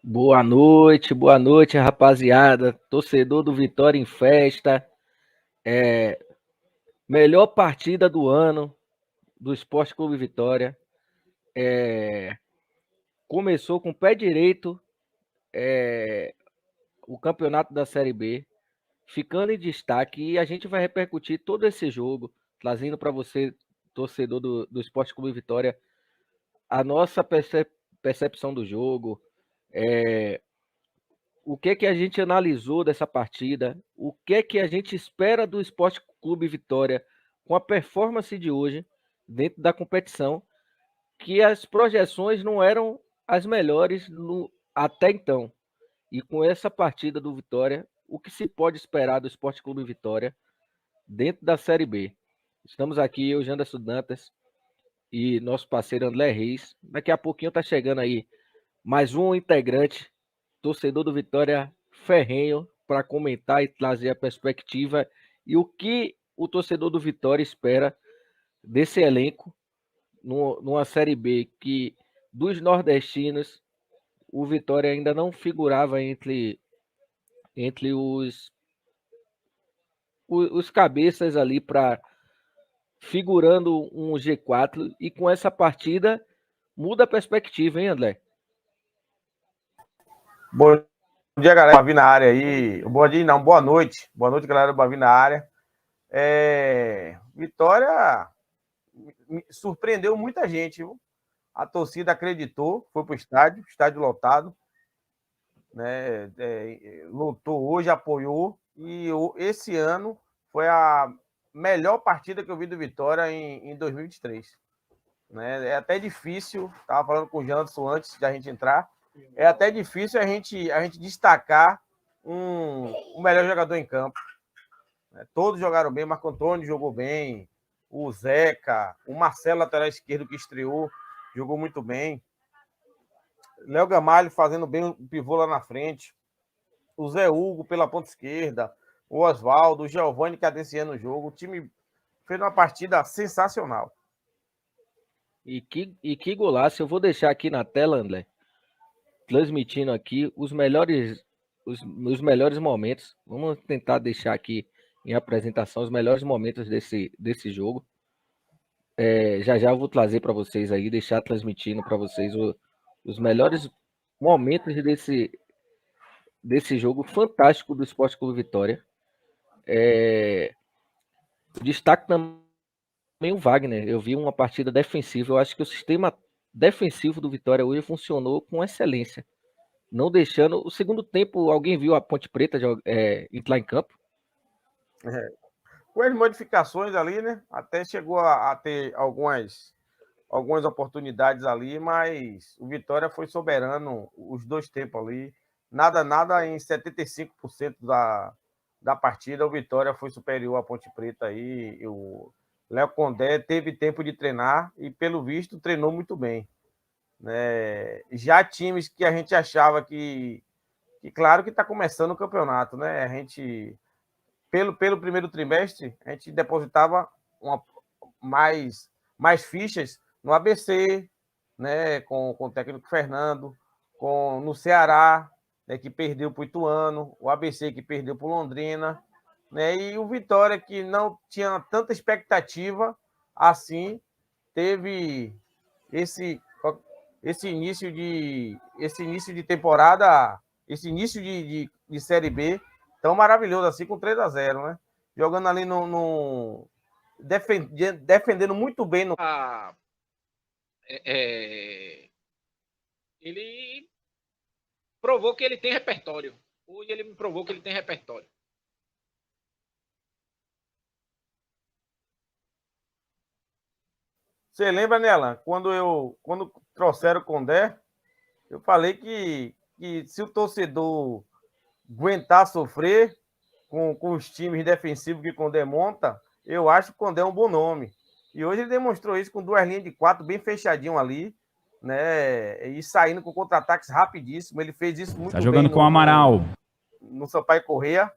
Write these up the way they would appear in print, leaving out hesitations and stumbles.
Boa noite, rapaziada. Torcedor do Vitória em festa. Melhor partida do ano do Esporte Clube Vitória. Começou com o pé direito o campeonato da Série B, ficando em destaque. E a gente vai repercutir todo esse jogo, trazendo para você, torcedor do Esporte Clube Vitória, a nossa percepção do jogo. O que a gente analisou dessa partida, o que a gente espera do Esporte Clube Vitória com a performance de hoje dentro da competição, que as projeções não eram as melhores até então. E com essa partida do Vitória, o que se pode esperar do Esporte Clube Vitória dentro da Série B? Estamos aqui, eu, Janderson Dantas, e nosso parceiro André Reis. Daqui a pouquinho tá chegando aí mais um integrante, torcedor do Vitória ferrenho, para comentar e trazer a perspectiva e o que o torcedor do Vitória espera desse elenco numa Série B que, dos nordestinos, o Vitória ainda não figurava entre os cabeças ali para figurando um G4, e com essa partida muda a perspectiva, hein, André? Bom dia, galera. Bavi na área aí. Bom dia, não. Boa noite. Boa noite, galera. Bavi na área. Vitória surpreendeu muita gente, viu? A torcida acreditou, foi pro estádio lotado, né? Lotou hoje, apoiou. E esse ano foi a melhor partida que eu vi do Vitória em 2023. Né? É até difícil, estava falando com o Janderson antes da gente entrar, é até difícil a gente destacar o melhor jogador em campo. Todos jogaram bem, Marco Antônio jogou bem, o Zeca, o Marcelo, lateral esquerdo, que estreou, jogou muito bem. Léo Gamalho fazendo bem o pivô lá na frente. O Zé Hugo pela ponta esquerda. O Oswaldo, o Giovani cadenciando o jogo. O time fez uma partida sensacional. E que golaço. Eu vou deixar aqui na tela, André, transmitindo aqui os melhores momentos. Vamos tentar deixar aqui em apresentação os melhores momentos desse jogo. Já eu vou trazer para vocês aí, deixar transmitindo para vocês os melhores momentos desse jogo fantástico do Esporte Clube Vitória. Destaque também o Wagner. Eu vi uma partida defensiva. Eu acho que o sistema defensivo do Vitória hoje funcionou com excelência. Não deixando... O segundo tempo, alguém viu a Ponte Preta entrar em campo? Com as modificações ali, né? Até chegou a ter algumas oportunidades ali, mas o Vitória foi soberano os dois tempos ali. Nada em 75% da partida, o Vitória foi superior à Ponte Preta aí. O Léo Condé teve tempo de treinar e, pelo visto, treinou muito bem. Já times que a gente achava que claro que está começando o campeonato, né? A gente, pelo primeiro trimestre, a gente depositava mais fichas no ABC, né? Com o técnico Fernando, no Ceará, né? Que perdeu para o Ituano, o ABC que perdeu para o Londrina, né? E o Vitória, que não tinha tanta expectativa assim, teve esse início de temporada, esse início de Série B tão maravilhoso assim, com 3-0, né? Jogando ali defendendo muito bem no... Ele provou que ele tem repertório. Hoje ele me provou que ele tem repertório. Você lembra, Nela, quando trouxeram o Condé, eu falei que se o torcedor aguentar sofrer com os times defensivos que o Condé monta, eu acho que o Condé é um bom nome. E hoje ele demonstrou isso com 2 linhas de 4 bem fechadinho ali, né? E saindo com contra-ataques rapidíssimo. Ele fez isso muito bem. Tá jogando com o Amaral. No Sampaio Corrêa.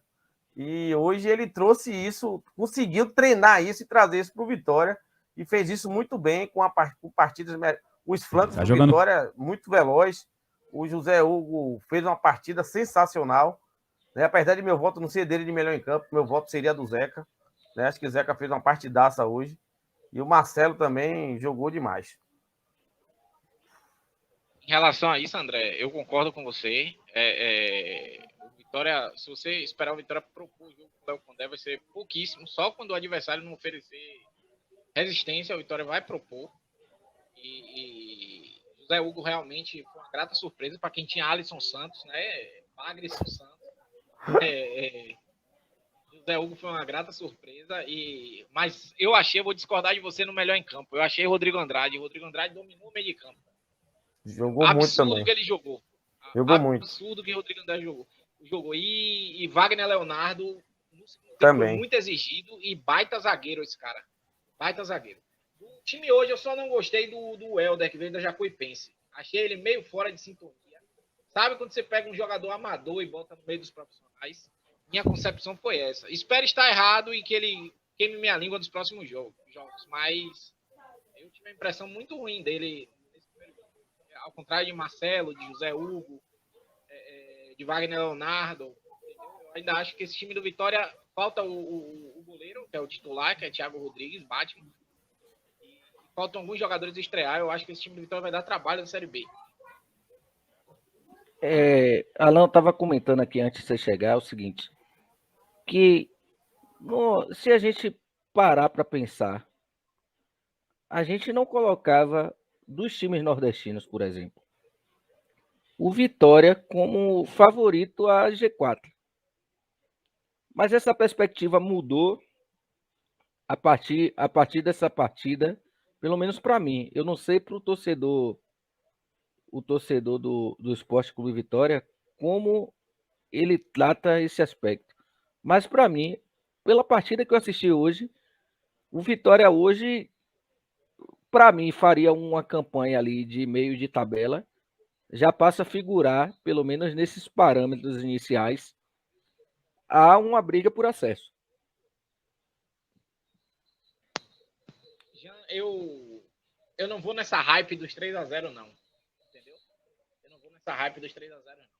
E hoje ele trouxe isso, conseguiu treinar isso e trazer isso para o Vitória. E fez isso muito bem com partidas, os flancos do Vitória muito veloz. O José Hugo fez uma partida sensacional. Né? Apesar de meu voto não ser dele de melhor em campo, meu voto seria do Zeca. Né? Acho que o Zeca fez uma partidaça hoje. E o Marcelo também jogou demais. Em relação a isso, André, eu concordo com você. O Vitória, se você esperar o Vitória propor o jogo com o Léo Condé, vai ser pouquíssimo. Só quando o adversário não oferecer resistência, o Vitória vai propor. E José Hugo realmente foi uma grata surpresa para quem tinha Alisson Santos, né? Magrisson Santos. José Hugo foi uma grata surpresa, mas eu vou discordar de você no melhor em campo. Eu achei Rodrigo Andrade. Rodrigo Andrade dominou o meio de campo. Jogou muito também. Absurdo que ele jogou. Jogou muito. Absurdo que o Rodrigo Andrade jogou. E Wagner Leonardo também foi muito exigido e baita zagueiro esse cara. Baita zagueiro. O time hoje eu só não gostei do Helder, que veio da Jacuipense. Achei ele meio fora de sintonia. Sabe quando você pega um jogador amador e bota no meio dos profissionais? Minha concepção foi essa. Espero estar errado e que ele queime minha língua nos próximos jogos. Mas eu tive uma impressão muito ruim dele nesse primeiro jogo. Ao contrário de Marcelo, de José Hugo, de Wagner Leonardo. Eu ainda acho que esse time do Vitória falta o goleiro, que é o titular, que é Thiago Rodrigues, Batman. E faltam alguns jogadores estrear. Eu acho que esse time do Vitória vai dar trabalho na Série B. Alan estava comentando aqui antes de você chegar o seguinte, que se a gente parar para pensar, a gente não colocava dos times nordestinos, por exemplo, o Vitória como favorito a G4. Mas essa perspectiva mudou a partir dessa partida, pelo menos para mim. Eu não sei para o torcedor do Esporte Clube Vitória como ele trata esse aspecto. Mas para mim, pela partida que eu assisti hoje, o Vitória hoje, para mim, faria uma campanha ali de meio de tabela, já passa a figurar, pelo menos nesses parâmetros iniciais, a uma briga por acesso. Eu não vou nessa hype dos 3-0, não. Entendeu? Eu não vou nessa hype dos 3-0, não.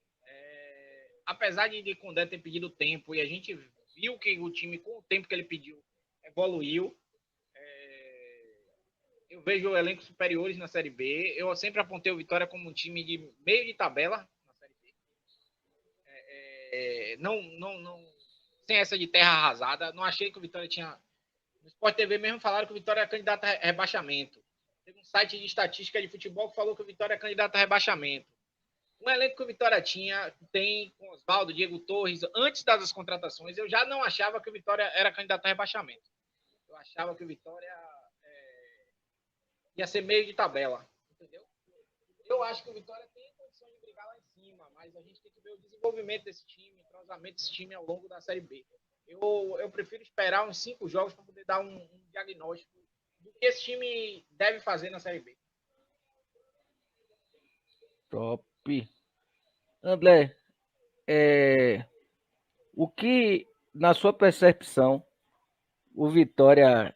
Apesar de Condé ter pedido tempo e a gente viu que o time, com o tempo que ele pediu, evoluiu. Eu vejo elencos superiores na Série B. Eu sempre apontei o Vitória como um time de meio de tabela na Série B. Não, sem essa de terra arrasada. Não achei que o Vitória tinha... No Sport TV mesmo falaram que o Vitória é candidato a rebaixamento. Teve um site de estatística de futebol que falou que o Vitória é candidato a rebaixamento. Um elenco que o Vitória tem com Oswaldo, Diego Torres, antes das contratações, eu já não achava que o Vitória era candidato a rebaixamento. Eu achava que o Vitória ia ser meio de tabela, entendeu? Eu acho que o Vitória tem condição de brigar lá em cima, mas a gente tem que ver o desenvolvimento desse time, o entrosamento desse time ao longo da Série B. Eu prefiro esperar uns 5 jogos para poder dar um diagnóstico do que esse time deve fazer na Série B. Top. André, o que, na sua percepção, o Vitória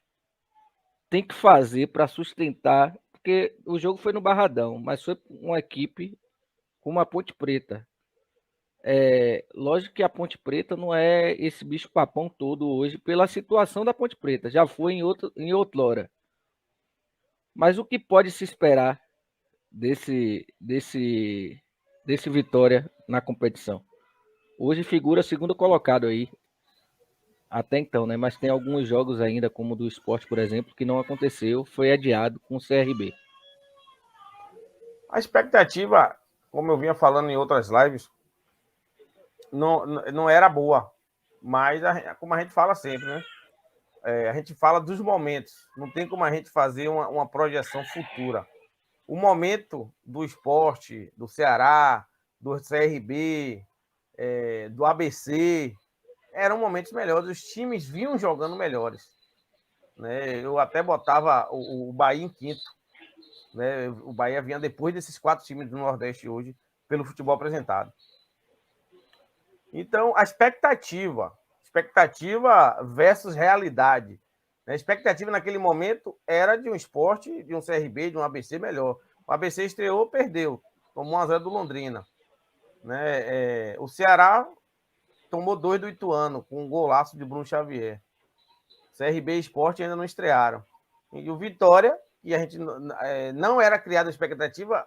tem que fazer para sustentar, porque o jogo foi no Barradão, mas foi uma equipe como a Ponte Preta. Lógico que a Ponte Preta não é esse bicho-papão todo hoje pela situação da Ponte Preta, já foi em outrora. Mas o que pode se esperar desse Vitória na competição? Hoje figura segundo colocado aí, até então, né? Mas tem alguns jogos ainda, como o do Sport, por exemplo, que não aconteceu, foi adiado com o CRB. A expectativa, como eu vinha falando em outras lives, não era boa, mas como a gente fala sempre, né? A gente fala dos momentos, não tem como a gente fazer uma projeção futura. O momento do Sport, do Ceará, do CRB, do ABC, eram momentos melhores, os times vinham jogando melhores. Né? Eu até botava o Bahia em quinto. Né? O Bahia vinha depois desses 4 times do Nordeste hoje, pelo futebol apresentado. Então, a expectativa versus realidade. A expectativa naquele momento era de um Sport, de um CRB, de um ABC melhor. O ABC estreou, perdeu. tomou 1x0 do Londrina. Né? O Ceará tomou 2 do Ituano, com um golaço de Bruno Xavier. CRB e Sport ainda não estrearam. E o Vitória, que a gente não era criada a expectativa,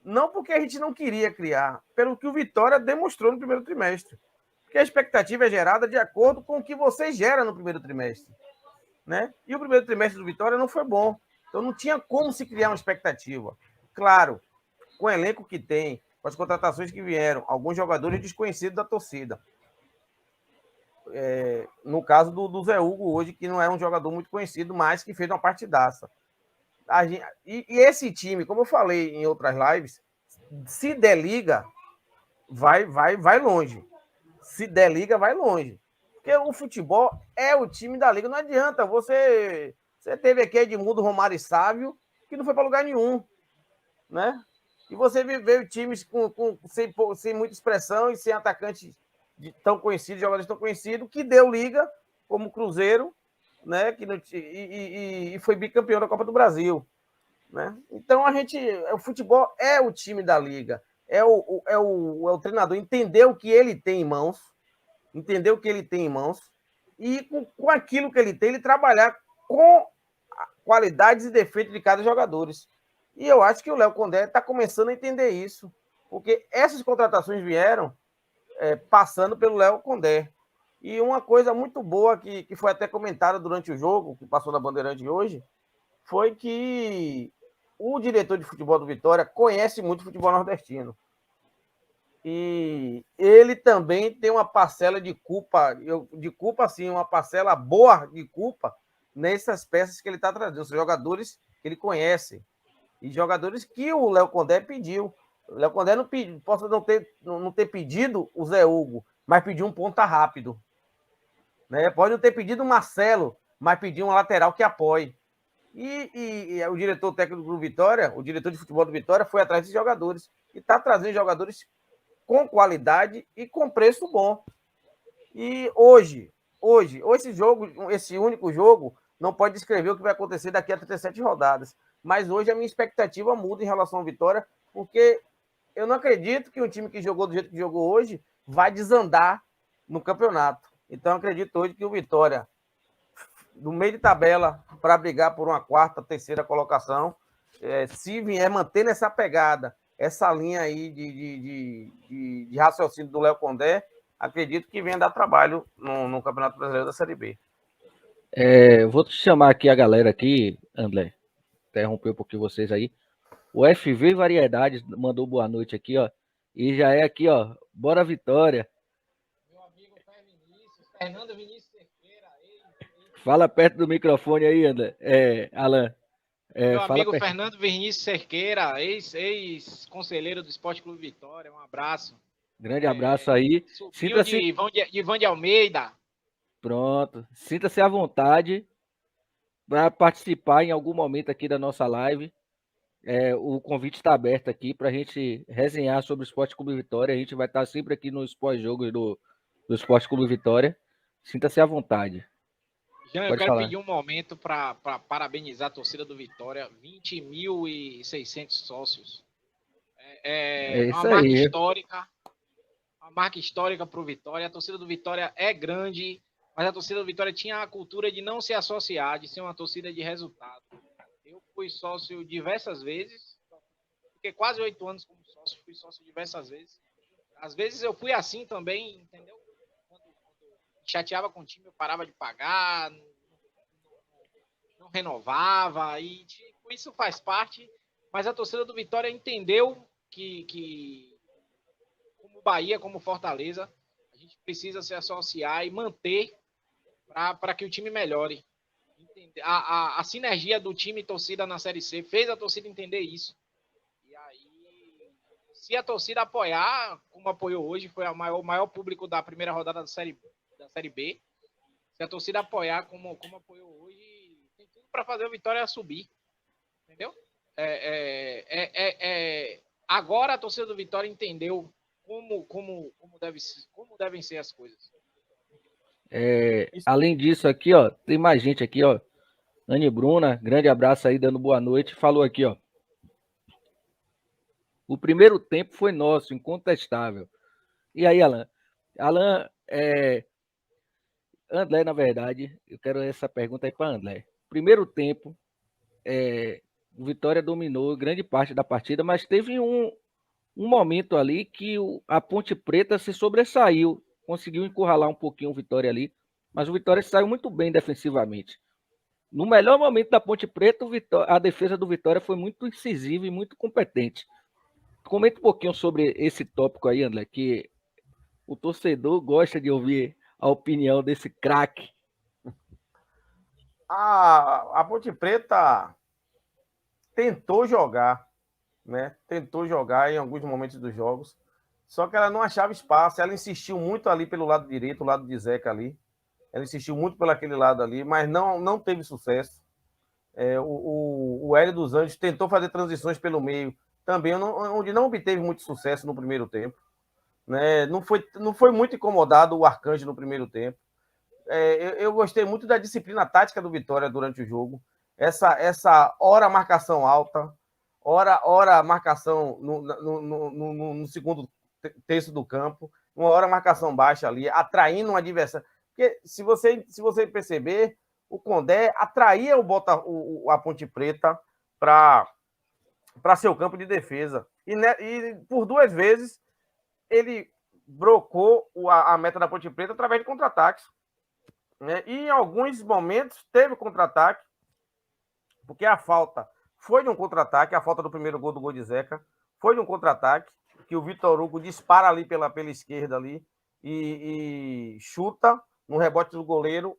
não porque a gente não queria criar, pelo que o Vitória demonstrou no primeiro trimestre. Porque a expectativa é gerada de acordo com o que você gera no primeiro trimestre. Né? E o primeiro trimestre do Vitória não foi bom. Então não tinha como se criar uma expectativa. Claro, com o elenco que tem, com as contratações que vieram, alguns jogadores desconhecidos da torcida. No caso do Zé Hugo hoje, que não é um jogador muito conhecido, mas que fez uma partidaça. E esse time, como eu falei em outras lives, se der liga, vai longe. Se der liga, vai longe. Porque o futebol é o time da liga. Não adianta. Você teve aqui Edmundo, Romário e Sávio, que não foi para lugar nenhum. Né? E você veio times sem muita expressão e sem atacantes tão conhecidos, jogadores tão conhecidos, que deu liga, como o Cruzeiro, né? E foi bicampeão da Copa do Brasil. Né? Então o futebol é o time da liga. É o treinador entender o que ele tem em mãos, e com aquilo que ele tem, ele trabalhar com qualidades e defeitos de cada jogador. E eu acho que o Léo Condé está começando a entender isso, porque essas contratações vieram passando pelo Léo Condé. E uma coisa muito boa que foi até comentada durante o jogo, que passou na Bandeirante hoje, foi que o diretor de futebol do Vitória conhece muito o futebol nordestino. E ele também tem uma parcela de culpa, assim, uma parcela boa de culpa nessas peças que ele está trazendo, são jogadores que ele conhece e jogadores que o Léo Condé pediu. O Léo Condé possa não ter pedido o Zé Hugo, mas pediu um ponta rápido. Né? Pode não ter pedido o Marcelo, mas pediu um lateral que apoie. E o diretor técnico do Vitória, o diretor de futebol do Vitória, foi atrás de jogadores e está trazendo jogadores com qualidade e com preço bom. E hoje, esse único jogo, não pode descrever o que vai acontecer daqui a 37 rodadas. Mas hoje a minha expectativa muda em relação ao Vitória, porque eu não acredito que um time que jogou do jeito que jogou hoje vai desandar no campeonato. Então eu acredito hoje que o Vitória, no meio de tabela, para brigar por uma quarta, terceira colocação, se vier mantendo essa pegada, essa linha aí de raciocínio do Léo Condé, acredito que venha dar trabalho no Campeonato Brasileiro da Série B. Vou te chamar aqui a galera aqui, André, interromper um pouquinho vocês aí. O FV Variedades mandou boa noite aqui, ó, e já é aqui, ó, bora Vitória. Meu amigo Fernando Vinícius Cerqueira. Fala perto do microfone aí, André. Alan. Meu amigo Fernando Vinícius Cerqueira, ex-conselheiro do Esporte Clube Vitória, um abraço. Grande abraço aí. Sinta-se de Ivan de Almeida. Pronto. Sinta-se à vontade para participar em algum momento aqui da nossa live. O convite está aberto aqui para a gente resenhar sobre o Esporte Clube Vitória. A gente vai estar sempre aqui no pós-jogo do Esporte Clube Vitória. Sinta-se à vontade. Jean, eu quero pedir um momento para parabenizar a torcida do Vitória. 20.600 sócios. É uma marca histórica. Uma marca histórica para o Vitória. A torcida do Vitória é grande, mas a torcida do Vitória tinha a cultura de não se associar, de ser uma torcida de resultado. Eu fui sócio diversas vezes. Fiquei quase 8 anos como sócio. Fui sócio diversas vezes. Às vezes eu fui assim também, entendeu? Chateava com o time, eu parava de pagar, não renovava, e tipo, isso faz parte, mas a torcida do Vitória entendeu que como Bahia, como Fortaleza, a gente precisa se associar e manter para que o time melhore. A sinergia do time e torcida na Série C fez a torcida entender isso. E aí, se a torcida apoiar, como apoiou hoje, foi o maior público da primeira rodada da Série B. Se a torcida apoiar como apoiou hoje, tem tudo para fazer o Vitória subir. Entendeu? Agora a torcida do Vitória entendeu como devem ser as coisas. Além disso aqui, ó, tem mais gente aqui, ó. Anne Bruna, grande abraço aí, dando boa noite. Falou aqui, ó. O primeiro tempo foi nosso, incontestável. E aí, Alan? Alan, André, na verdade, eu quero essa pergunta aí para André. Primeiro tempo, o Vitória dominou grande parte da partida, mas teve um momento ali que a Ponte Preta se sobressaiu, conseguiu encurralar um pouquinho o Vitória ali, mas o Vitória saiu muito bem defensivamente. No melhor momento da Ponte Preta, a defesa do Vitória foi muito incisiva e muito competente. Comenta um pouquinho sobre esse tópico aí, André, que o torcedor gosta de ouvir a opinião desse craque. A Ponte Preta tentou jogar, né? Tentou jogar em alguns momentos dos jogos, só que ela não achava espaço. Ela insistiu muito ali pelo lado direito, o lado de Zeca ali. Ela insistiu muito por aquele lado ali, mas não teve sucesso. O Hélio dos Anjos tentou fazer transições pelo meio, também onde não obteve muito sucesso no primeiro tempo. Né? Não foi muito incomodado o Arcanjo no primeiro tempo. Eu gostei muito da disciplina tática do Vitória durante o jogo. Essa hora marcação alta, hora marcação no segundo terço do campo, uma hora marcação baixa ali, atraindo um adversário. Porque se você perceber, o Condé atraía a Ponte Preta para ser o campo de defesa. E por 2 vezes ele brocou a meta da Ponte Preta através de contra-ataques. Né? E em alguns momentos teve contra-ataque, porque a falta foi de um contra-ataque, a falta do primeiro gol do Zeca foi de um contra-ataque, que o Vitor Hugo dispara ali pela esquerda ali e chuta no rebote do goleiro,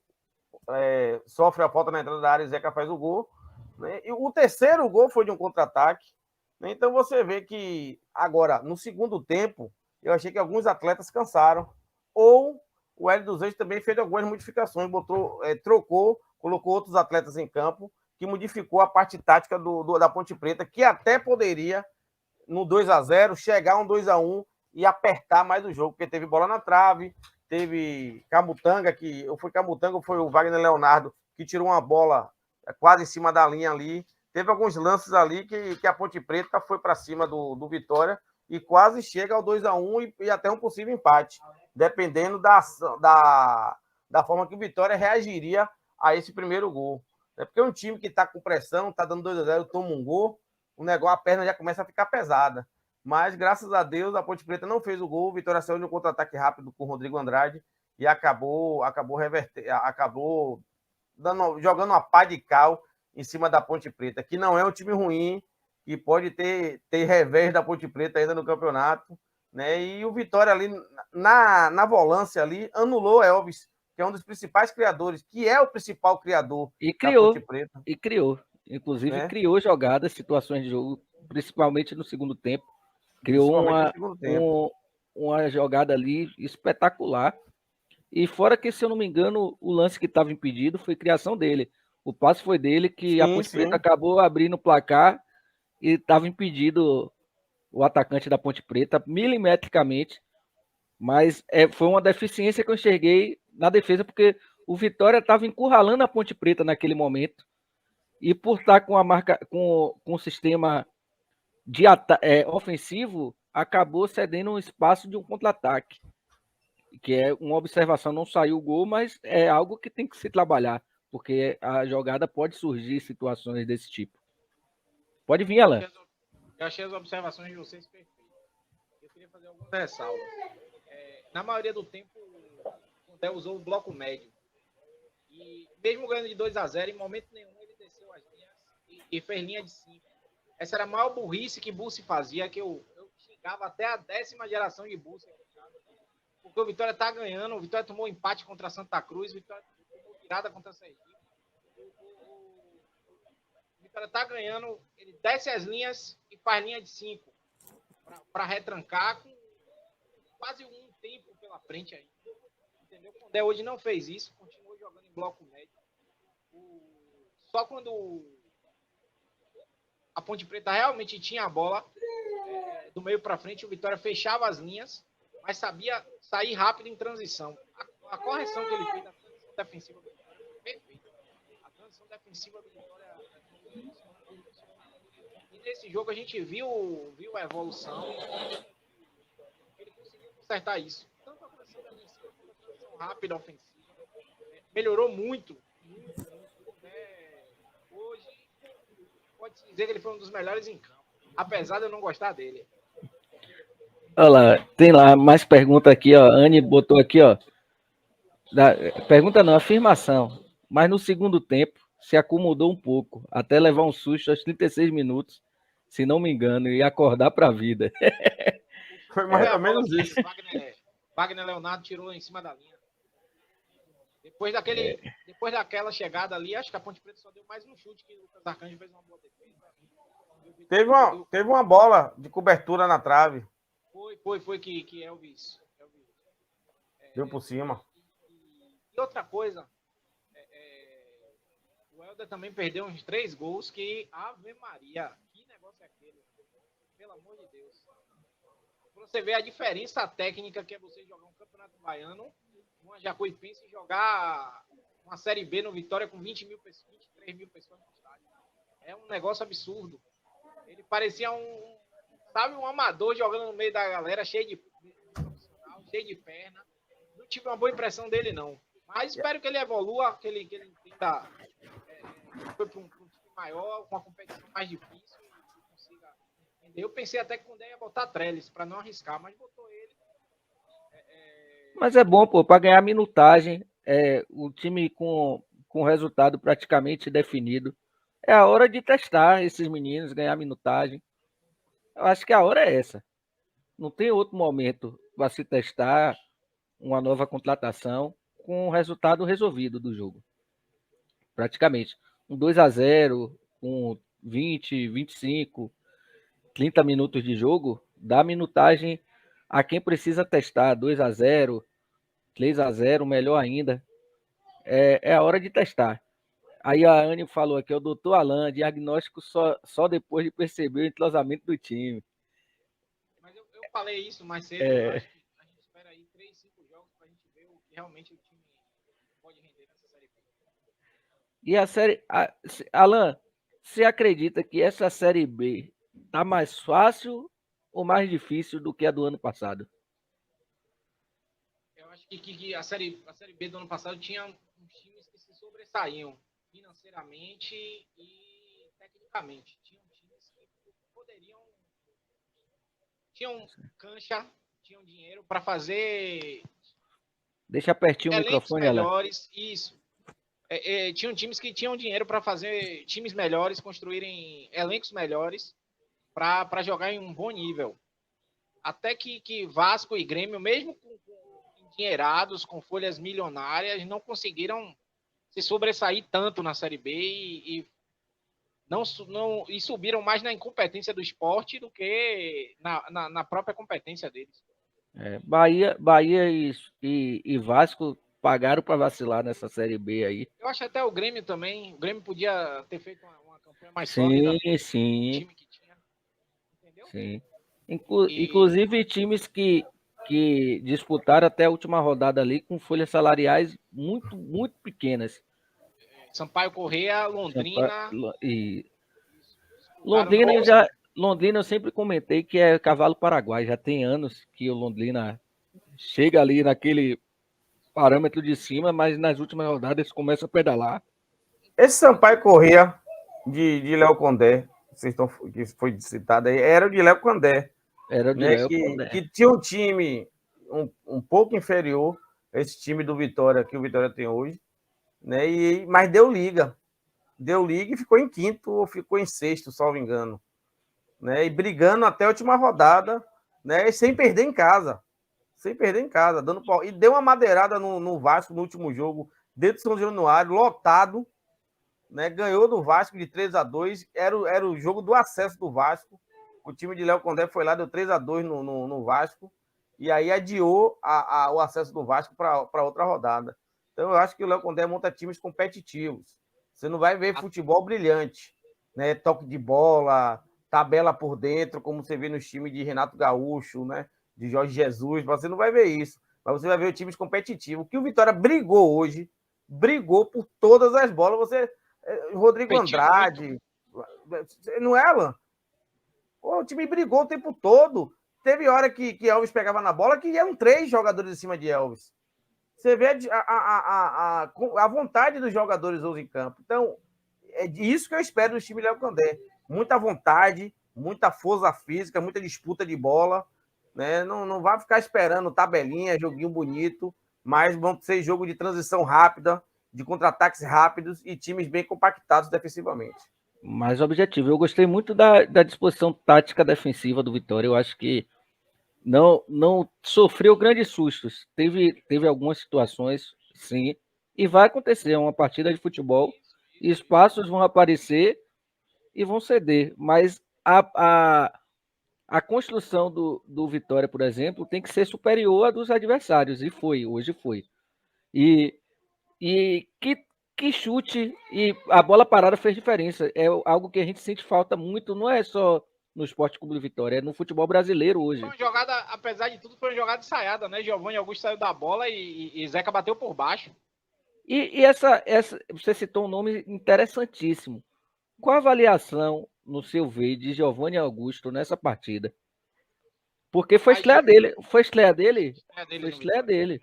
sofre a falta na entrada da área e Zeca faz o gol. Né? E o terceiro gol foi de um contra-ataque. Né? Então você vê que agora, no segundo tempo, eu achei que alguns atletas cansaram, ou o Hélio dos Anjos também fez algumas modificações, trocou, colocou outros atletas em campo, que modificou a parte tática da Ponte Preta, que até poderia, no 2-0, chegar a um 2-1 e apertar mais o jogo, porque teve bola na trave, teve Camutanga, foi o Wagner Leonardo, que tirou uma bola quase em cima da linha ali. Teve alguns lances ali que a Ponte Preta foi para cima do Vitória e quase chega ao 2-1 e até um possível empate, dependendo da forma que o Vitória reagiria a esse primeiro gol. É porque um time que está com pressão, está dando 2-0, toma um gol, o negócio, a perna já começa a ficar pesada. Mas, graças a Deus, a Ponte Preta não fez o gol, o Vitória saiu de um contra-ataque rápido com o Rodrigo Andrade e acabou jogando uma pá de cal em cima da Ponte Preta, que não é um time ruim, que pode ter revés da Ponte Preta ainda no campeonato, né? E o Vitória ali, na volância ali, anulou Elvis, que é um dos principais criadores, que é o principal criador da Ponte Preta. E criou. Inclusive, né? Criou jogadas, situações de jogo, principalmente no segundo tempo. Criou uma jogada ali espetacular. E fora que, se eu não me engano, o lance que estava impedido foi criação dele. O passe foi dele, que a Ponte Preta acabou abrindo o placar e estava impedido o atacante da Ponte Preta milimetricamente. Mas foi uma deficiência que eu enxerguei na defesa, porque o Vitória estava encurralando a Ponte Preta naquele momento. E por estar com a marca, com o sistema de ofensivo, acabou cedendo um espaço de um contra-ataque. Que é uma observação, não saiu o gol, mas é algo que tem que se trabalhar, porque a jogada pode surgir situações desse tipo. Pode vir, Alan. Eu achei as observações de vocês perfeitas. Eu queria fazer algumas ressalvas. Na maioria do tempo, o Condé usou o bloco médio. E mesmo ganhando de 2-0, em momento nenhum ele desceu as linhas e fez linha de 5. Essa era a maior burrice que Bussi fazia, que eu xingava até a 10ª geração de Bussi. Porque o Vitória tá ganhando, o Vitória tomou empate contra Santa Cruz, o Vitória tomou virada contra a Sergipe. O Vitória tá ganhando, ele desce as linhas e faz linha de 5 para retrancar com quase um tempo pela frente aí. Entendeu? O Condé hoje não fez isso, continuou jogando em bloco médio. Só quando a Ponte Preta realmente tinha a bola, do meio para frente, o Vitória fechava as linhas, mas sabia sair rápido em transição. A correção que ele fez da transição defensiva do Vitória foi perfeita. A transição defensiva do Vitória nesse jogo a gente viu a evolução. Ele conseguiu consertar isso. Tanto a transição defensiva quanto a transição rápida ofensiva. Melhorou muito. Hoje, pode-se dizer que ele foi um dos melhores em campo. Apesar de eu não gostar dele. Olha lá, tem lá mais pergunta aqui, ó. Anne botou aqui, ó. Pergunta não, afirmação. Mas no segundo tempo se acomodou um pouco, até levar um susto aos 36 minutos, se não me engano, e acordar para a vida. Foi mais ou menos isso. Wagner Leonardo tirou em cima da linha. Depois daquela chegada ali, acho que a Ponte Preta só deu mais um chute que o Lucas Arcanjo fez uma boa defesa. Teve uma bola de cobertura na trave. Foi que Elvis deu por cima. E outra coisa, o Helder também perdeu uns 3 gols que, Ave Maria, que negócio é aquele? Pelo amor de Deus. Você vê a diferença técnica que é você jogar um Campeonato Baiano, uma Jacuipense, jogar uma Série B no Vitória com 23 mil pessoas no estádio. É um negócio absurdo. Ele parecia um amador jogando no meio da galera, cheio de perna. Não tive uma boa impressão dele, não. Mas espero que ele evolua, que ele entenda. Foi para um time maior, com uma competição mais difícil. E consiga entender. Eu pensei até que o Condé ia botar Trellis para não arriscar, mas botou ele. Mas é bom, pô, para ganhar minutagem. O time com o resultado praticamente definido. É a hora de testar esses meninos, ganhar minutagem. Eu acho que a hora é essa. Não tem outro momento para se testar uma nova contratação com o resultado resolvido do jogo. Praticamente. Um 2-0, com 20, 25, 30 minutos de jogo, dá minutagem a quem precisa testar. 2-0, 3-0, melhor ainda. É a hora de testar. Aí a Anne falou aqui, o doutor Alain, diagnóstico só depois de perceber o entrosamento do time. Mas eu falei isso mais cedo, eu acho que a gente espera aí 3, 5 jogos pra gente ver o que realmente o time pode render nessa Série B. E a Série... Alain, você acredita que essa Série B tá mais fácil ou mais difícil do que a do ano passado? Eu acho que a série B do ano passado tinha uns times que se sobressaíam financeiramente e tecnicamente. Tinham times que poderiam... Tinham cancha, tinham dinheiro para fazer... Deixa pertinho o microfone, melhores, Alain. Isso. Tinham times que tinham dinheiro para fazer times melhores, construírem elencos melhores para jogar em um bom nível. Até que Vasco e Grêmio, mesmo com endinheirados, com folhas milionárias, não conseguiram se sobressair tanto na Série B e subiram mais na incompetência do esporte do que na própria competência deles. Bahia e Vasco pagaram para vacilar nessa Série B aí. Eu acho até o Grêmio também. O Grêmio podia ter feito uma campanha mais sólida. Sim. O time que tinha. Entendeu? Sim. Inclusive times que disputaram até a última rodada ali com folhas salariais muito, muito pequenas. Sampaio Corrêa, Londrina. Londrina eu sempre comentei que é cavalo paraguai. Já tem anos que o Londrina chega ali naquele parâmetro de cima, mas nas últimas rodadas começa a pedalar. Esse Sampaio Corrêa de Léo Condé, que foi citado aí, era o de Léo Condé. Era o de Léo Condé. Que tinha um time um pouco inferior a esse time do Vitória, que o Vitória tem hoje, né? Mas deu liga e ficou em quinto ou ficou em sexto, salvo engano, né? E brigando até a última rodada, né? E sem perder em casa, dando pau. E deu uma madeirada no Vasco no último jogo, dentro de São Januário, lotado, né? Ganhou do Vasco de 3-2, era o jogo do acesso do Vasco. O time de Léo Condé foi lá, deu 3-2 no Vasco, e aí adiou o acesso do Vasco para outra rodada. Então eu acho que o Léo Condé monta times competitivos. Você não vai ver futebol brilhante, né? Toque de bola, tabela por dentro, como você vê nos times de Renato Gaúcho, né? De Jorge Jesus, você não vai ver isso. Mas você vai ver times competitivos. O que o Vitória brigou hoje, brigou por todas as bolas. Rodrigo Andrade, não é, Alan? O time brigou o tempo todo. Teve hora que Elvis pegava na bola que eram 3 jogadores em cima de Elvis. Você vê a vontade dos jogadores hoje em campo. Então, é isso que eu espero do time Léo Condé. Muita vontade, muita força física, muita disputa de bola. Né? Não vai ficar esperando tabelinha, joguinho bonito, mas vão ser jogo de transição rápida, de contra-ataques rápidos e times bem compactados defensivamente. Mais objetivo. Eu gostei muito da disposição tática defensiva do Vitória. Eu acho que não sofreu grandes sustos. Teve algumas situações, sim, e vai acontecer. É uma partida de futebol, e espaços vão aparecer e vão ceder. Mas a construção do Vitória, por exemplo, tem que ser superior à dos adversários. E foi, hoje foi. E que chute e a bola parada fez diferença. É algo que a gente sente falta muito, não é só no Sport Clube Vitória, é no futebol brasileiro hoje. Foi uma jogada, apesar de tudo, foi uma jogada ensaiada, né? Giovanni Augusto saiu da bola e Zeca bateu por baixo. E essa, você citou um nome interessantíssimo. Qual a avaliação, no seu ver, de Giovanni Augusto nessa partida? Porque foi estreia dele. Foi estreia dele? Foi estreia dele.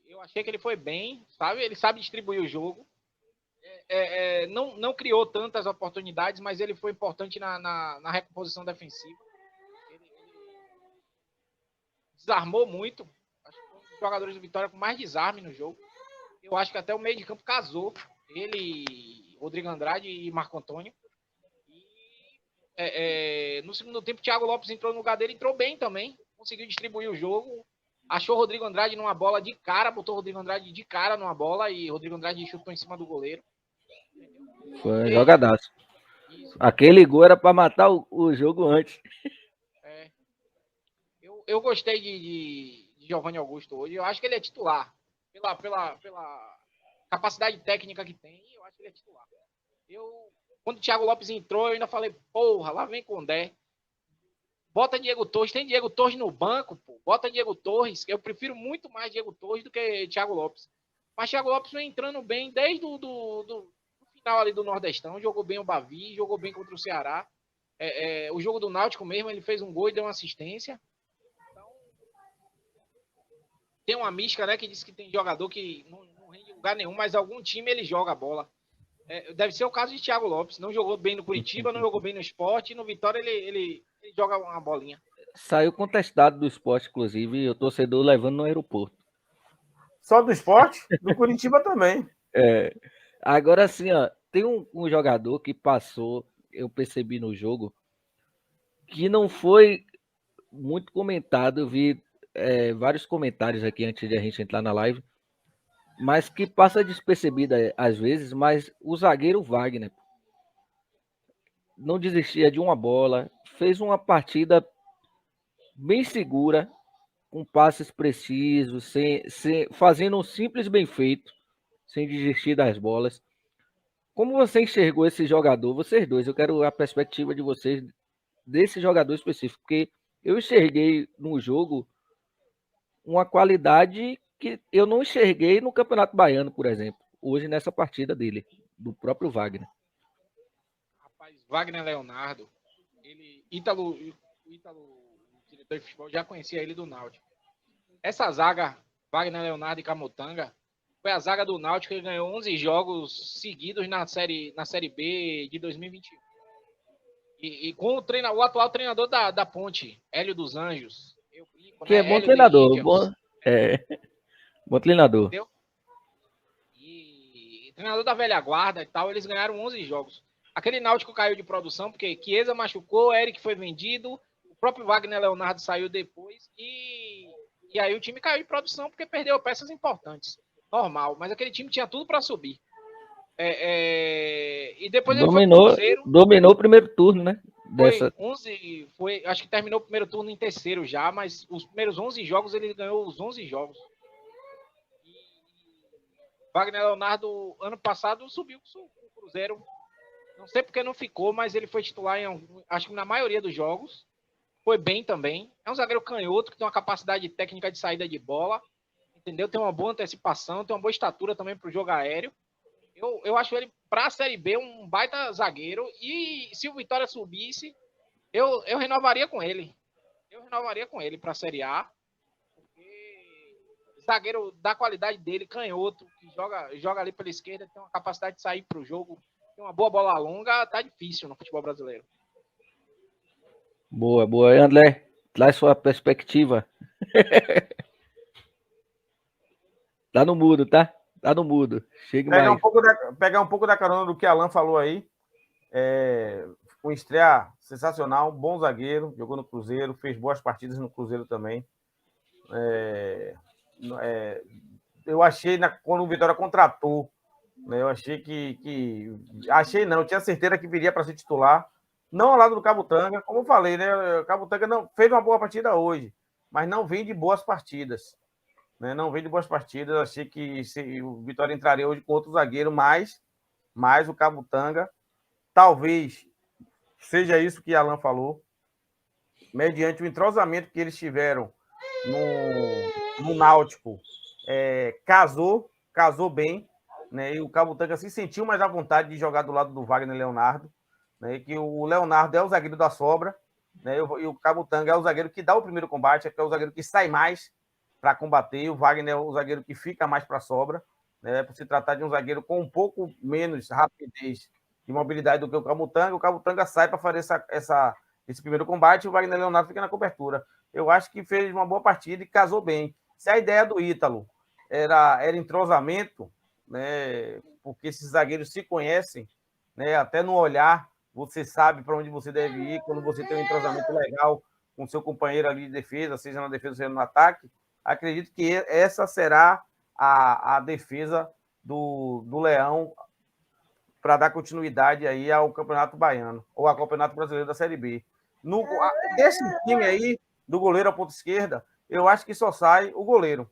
Eu achei que ele foi bem, sabe? Ele sabe distribuir o jogo. Não criou tantas oportunidades, mas ele foi importante na recomposição defensiva. Ele desarmou muito. Acho que foi um dos jogadores do Vitória com mais desarme no jogo. Eu acho que até o meio de campo casou. Ele, Rodrigo Andrade e Marco Antônio. No segundo tempo, o Thiago Lopes entrou no lugar dele, entrou bem também. Conseguiu distribuir o jogo. Achou o Rodrigo Andrade numa bola de cara, botou o Rodrigo Andrade de cara numa bola e o Rodrigo Andrade chutou em cima do goleiro. Foi um jogadaço. Aquele gol era para matar o jogo antes. Eu gostei de Giovanni Augusto hoje. Eu acho que ele é titular. Pela capacidade técnica que tem, eu acho que ele é titular. Quando o Thiago Lopes entrou, eu ainda falei, porra, lá vem Condé. Bota Diego Torres. Tem Diego Torres no banco, pô. Bota Diego Torres. Eu prefiro muito mais Diego Torres do que Thiago Lopes. Mas Thiago Lopes vem entrando bem desde do final ali do Nordestão. Jogou bem o Bavi, jogou bem contra o Ceará. O jogo do Náutico mesmo, ele fez um gol e deu uma assistência. Então, tem uma mística, né, que diz que tem jogador que não rende em lugar nenhum, mas algum time ele joga a bola. Deve ser o caso de Thiago Lopes. Não jogou bem no Curitiba, não jogou bem no Sport, e no Vitória ele joga uma bolinha. Saiu contestado do Sport, inclusive, o torcedor levando no aeroporto. Só do Sport? Do Curitiba também. Agora sim, ó, tem um jogador que passou, eu percebi no jogo, que não foi muito comentado. Eu vi vários comentários aqui antes de a gente entrar na live, mas que passa despercebido às vezes, mas o zagueiro Wagner não desistia de uma bola, fez uma partida bem segura, com passes precisos, fazendo um simples bem feito, sem desistir das bolas. Como você enxergou esse jogador, vocês dois? Eu quero a perspectiva de vocês desse jogador específico, porque eu enxerguei no jogo uma qualidade que eu não enxerguei no Campeonato Baiano, por exemplo, hoje nessa partida dele, do próprio Wagner. Rapaz, Wagner Leonardo, Ítalo, diretor de futebol, já conhecia ele do Náutico. Essa zaga, Wagner Leonardo e Camutanga, foi a zaga do Náutico que ganhou 11 jogos seguidos na Série B de 2021. E com o atual treinador da Ponte, Hélio dos Anjos. Que é bom treinador. Bom treinador. Entendeu? E treinador da velha guarda e tal, eles ganharam 11 jogos. Aquele Náutico caiu de produção porque Chiesa machucou, Eric foi vendido, o próprio Wagner Leonardo saiu depois e aí o time caiu de produção porque perdeu peças importantes. Normal, mas aquele time tinha tudo para subir. E depois ele foi pro Cruzeiro. Dominou o primeiro turno, né? Acho que terminou o primeiro turno em terceiro já, mas os primeiros 11 jogos ele ganhou os 11 jogos. E Wagner Leonardo, ano passado, subiu com o Cruzeiro. Não sei porque não ficou, mas ele foi titular acho que na maioria dos jogos. Foi bem também. É um zagueiro canhoto que tem uma capacidade técnica de saída de bola. Entendeu? Tem uma boa antecipação, tem uma boa estatura também para o jogo aéreo. Eu acho ele, para a Série B, um baita zagueiro. E se o Vitória subisse, eu renovaria com ele. Eu renovaria com ele para a Série A. Porque zagueiro da qualidade dele, canhoto, que joga ali pela esquerda, tem uma capacidade de sair para o jogo, tem uma boa bola longa, tá difícil no futebol brasileiro. Boa, boa. André, traz sua perspectiva. Tá no mudo, tá? Tá no mudo. Chega mais. Pegar um pouco da carona do que Alan falou aí. Um estreia sensacional, bom zagueiro, jogou no Cruzeiro, fez boas partidas no Cruzeiro também. Eu achei, quando o Vitória contratou, né, eu achei que. Achei não, eu tinha certeza que viria para ser titular. Não ao lado do Cabutanga, como eu falei, né? O Cabutanga não fez uma boa partida hoje, mas não vem de boas partidas. Né? Não vem de boas partidas. Achei que o Vitória entraria hoje com outro zagueiro, mas o Cabutanga, talvez seja isso que Alan falou, mediante o entrosamento que eles tiveram no Náutico, casou bem, né? E o Cabutanga se sentiu mais à vontade de jogar do lado do Wagner Leonardo, né? Que o Leonardo é o zagueiro da sobra, né? E o Cabutanga é o zagueiro que dá o primeiro combate, é o zagueiro que sai mais para combater, o Wagner é o zagueiro que fica mais para a sobra, né? Por se tratar de um zagueiro com um pouco menos rapidez e mobilidade do que o Cabutanga sai para fazer esse primeiro combate e o Wagner Leonardo fica na cobertura. Eu acho que fez uma boa partida e casou bem. Se a ideia do Ítalo era entrosamento, né? Porque esses zagueiros se conhecem, né? Até no olhar você sabe para onde você deve ir, quando você tem um entrosamento legal com seu companheiro ali de defesa, seja na defesa, seja no ataque. Acredito que essa será a defesa do Leão para dar continuidade aí ao Campeonato Baiano, ou ao Campeonato Brasileiro da Série B. Desse time aí, do goleiro à ponta esquerda, eu acho que só sai o goleiro.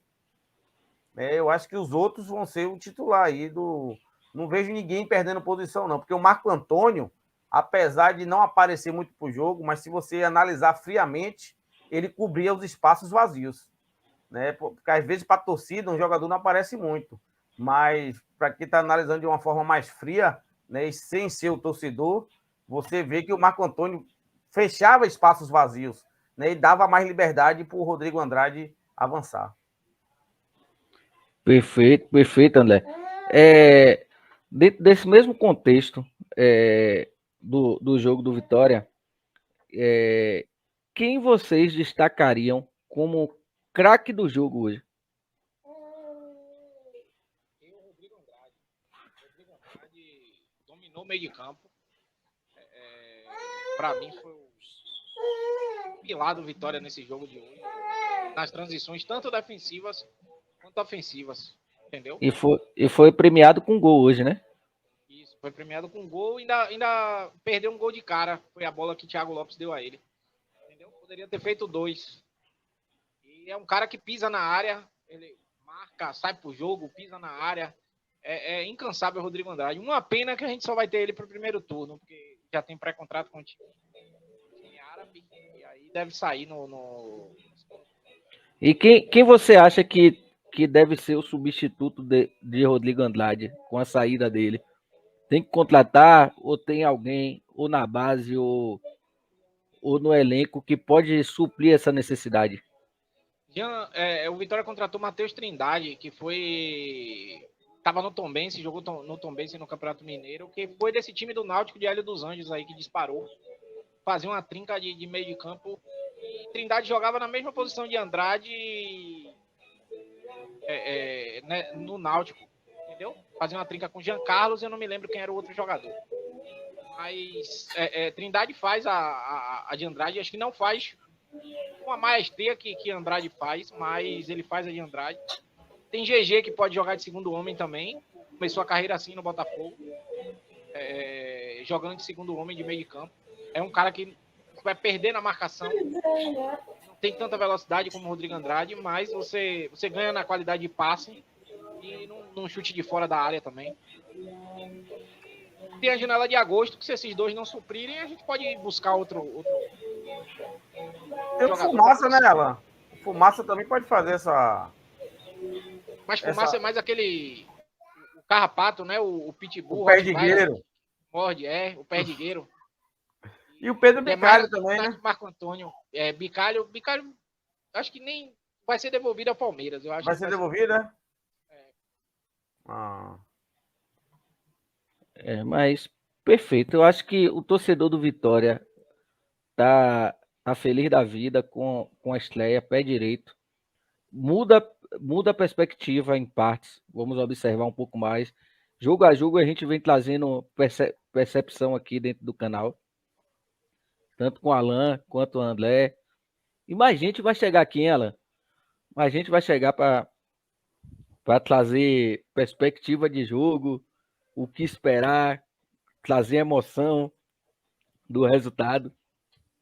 Eu acho que os outros vão ser o titular aí do. Não vejo ninguém perdendo posição, não, porque o Marco Antônio, apesar de não aparecer muito para o jogo, mas se você analisar friamente, ele cobria os espaços vazios. Né? Porque às vezes, para a torcida, um jogador não aparece muito. Mas para quem está analisando de uma forma mais fria, né, e sem ser o torcedor, você vê que o Marco Antônio fechava espaços vazios, né, e dava mais liberdade para o Rodrigo Andrade avançar. Perfeito, perfeito, André. Dentro desse mesmo contexto do jogo do Vitória, quem vocês destacariam como craque do jogo hoje? Rodrigo Andrade dominou o meio de campo. Para mim foi o pilar do Vitória nesse jogo de hoje. Nas transições, tanto defensivas quanto ofensivas. Entendeu? E foi premiado com gol hoje, né? Isso, foi premiado com gol e ainda perdeu um gol de cara. Foi a bola que o Thiago Lopes deu a ele. Entendeu? Poderia ter feito 2. E é um cara que pisa na área, ele marca, sai pro jogo, pisa na área. É incansável o Rodrigo Andrade. Uma pena que a gente só vai ter ele pro primeiro turno, porque já tem pré-contrato com o time árabe, e aí deve sair no... E quem você acha que deve ser o substituto de Rodrigo Andrade com a saída dele? Tem que contratar ou tem alguém ou na base ou no elenco que pode suprir essa necessidade? O Vitória contratou Matheus Trindade, que estava no Tombense, jogou no Tombense no Campeonato Mineiro, que foi desse time do Náutico de Hélio dos Anjos aí que disparou. Fazia uma trinca de meio de campo. E Trindade jogava na mesma posição de Andrade né, no Náutico, entendeu? Fazia uma trinca com Jean Carlos, eu não me lembro quem era o outro jogador. Mas Trindade faz a de Andrade, acho que não faz com a maestria que Andrade faz, mas ele faz a de Andrade. Tem GG que pode jogar de segundo homem também, começou a carreira assim no Botafogo, jogando de segundo homem de meio de campo. É um cara que vai perder na marcação, não tem tanta velocidade como o Rodrigo Andrade, mas você ganha na qualidade de passe e num chute de fora da área também. Tem a janela de agosto, que se esses dois não suprirem, a gente pode buscar outro tem o Fumaça, né, Alan? O Fumaça também pode fazer essa... Mas Fumaça é mais aquele... carrapato, né? O pitbull, O Perdigueiro. morde, o Perdigueiro. E o Pedro Bicalho também, né? Marco Antônio, Bicalho, acho que nem vai ser devolvido ao Palmeiras. Eu acho Vai ser devolvido, né? Mas perfeito. Eu acho que o torcedor do Vitória tá feliz da vida com a estreia, pé direito. Muda a perspectiva em partes. Vamos observar um pouco mais. Jogo a jogo a gente vem trazendo percepção aqui dentro do canal. Tanto com o Alan quanto o André. E mais gente vai chegar aqui, hein, Alan? Mais gente vai chegar para trazer perspectiva de jogo, o que esperar, trazer emoção do resultado.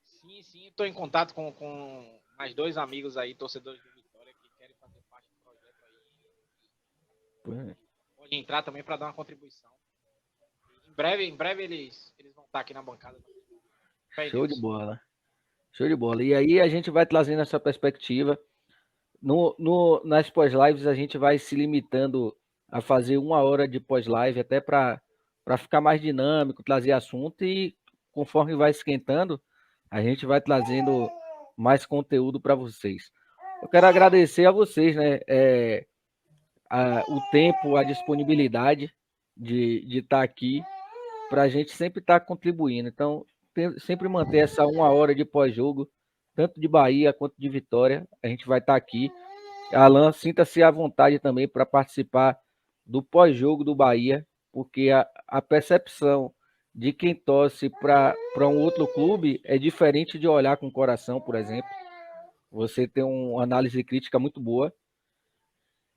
Sim, estou em contato com mais 2 amigos aí, torcedores do Vitória, que querem fazer parte do projeto aí. Pode entrar também para dar uma contribuição. Em breve eles vão estar aqui na bancada. Show de bola. Show de bola. E aí a gente vai trazendo essa perspectiva. Nas pós-lives a gente vai se limitando a fazer 1 hora de pós-live, até para ficar mais dinâmico, trazer assunto, e conforme vai esquentando, a gente vai trazendo mais conteúdo para vocês. Eu quero agradecer a vocês, né? O tempo, a disponibilidade de estar aqui, para a gente sempre estar contribuindo. Então, sempre manter essa 1 hora de pós-jogo, tanto de Bahia quanto de Vitória. A gente vai estar aqui. Alan, sinta-se à vontade também para participar do pós-jogo do Bahia, porque a percepção de quem torce para um outro clube é diferente de olhar com o coração, por exemplo. Você tem uma análise crítica muito boa.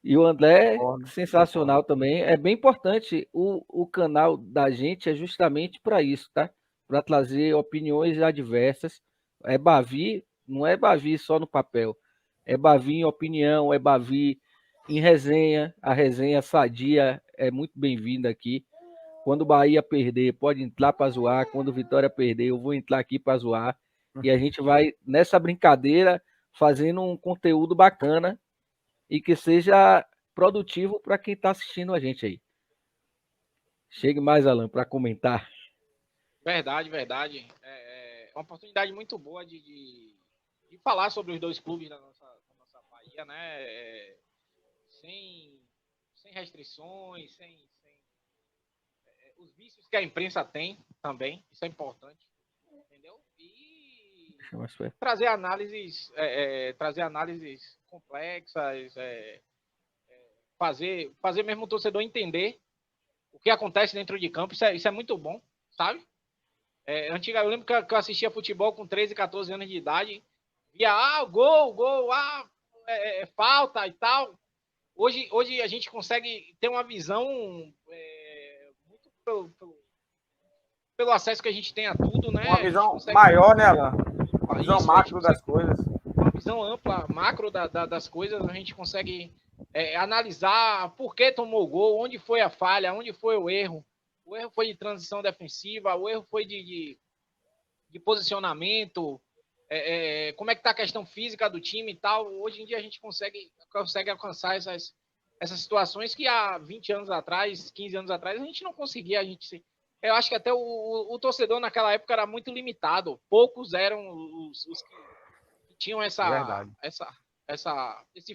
E o André, sensacional também. É bem importante. O canal da gente é justamente para isso, tá? Para trazer opiniões adversas. É Bavi, não é Bavi só no papel. É Bavi em opinião, é Bavi em resenha. A resenha sadia é muito bem-vinda aqui. Quando o Bahia perder, pode entrar para zoar. Quando o Vitória perder, eu vou entrar aqui para zoar. E a gente vai, nessa brincadeira, fazendo um conteúdo bacana e que seja produtivo para quem está assistindo a gente aí. Chegue mais, Alan, para comentar. Verdade. É uma oportunidade muito boa de falar sobre os 2 clubes da nossa Bahia, né? Sem restrições, sem os vícios que a imprensa tem também. Isso é importante, entendeu? E trazer análises complexas, fazer mesmo o torcedor entender o que acontece dentro de campo. Isso é muito bom, sabe? Eu lembro que eu assistia futebol com 13, 14 anos de idade, via gol, falta e tal. Hoje a gente consegue ter uma visão muito pelo acesso que a gente tem a tudo, né? Uma visão maior, né, Alan? Uma visão macro das coisas. Uma visão ampla, macro das coisas. A gente consegue analisar por que tomou o gol, onde foi a falha, onde foi o erro. O erro foi de transição defensiva, o erro foi de posicionamento, como é que está a questão física do time e tal. Hoje em dia a gente consegue alcançar essas situações que há 20 anos atrás, 15 anos atrás, a gente não conseguia. Eu acho que até o torcedor naquela época era muito limitado. Poucos eram os que tinham esse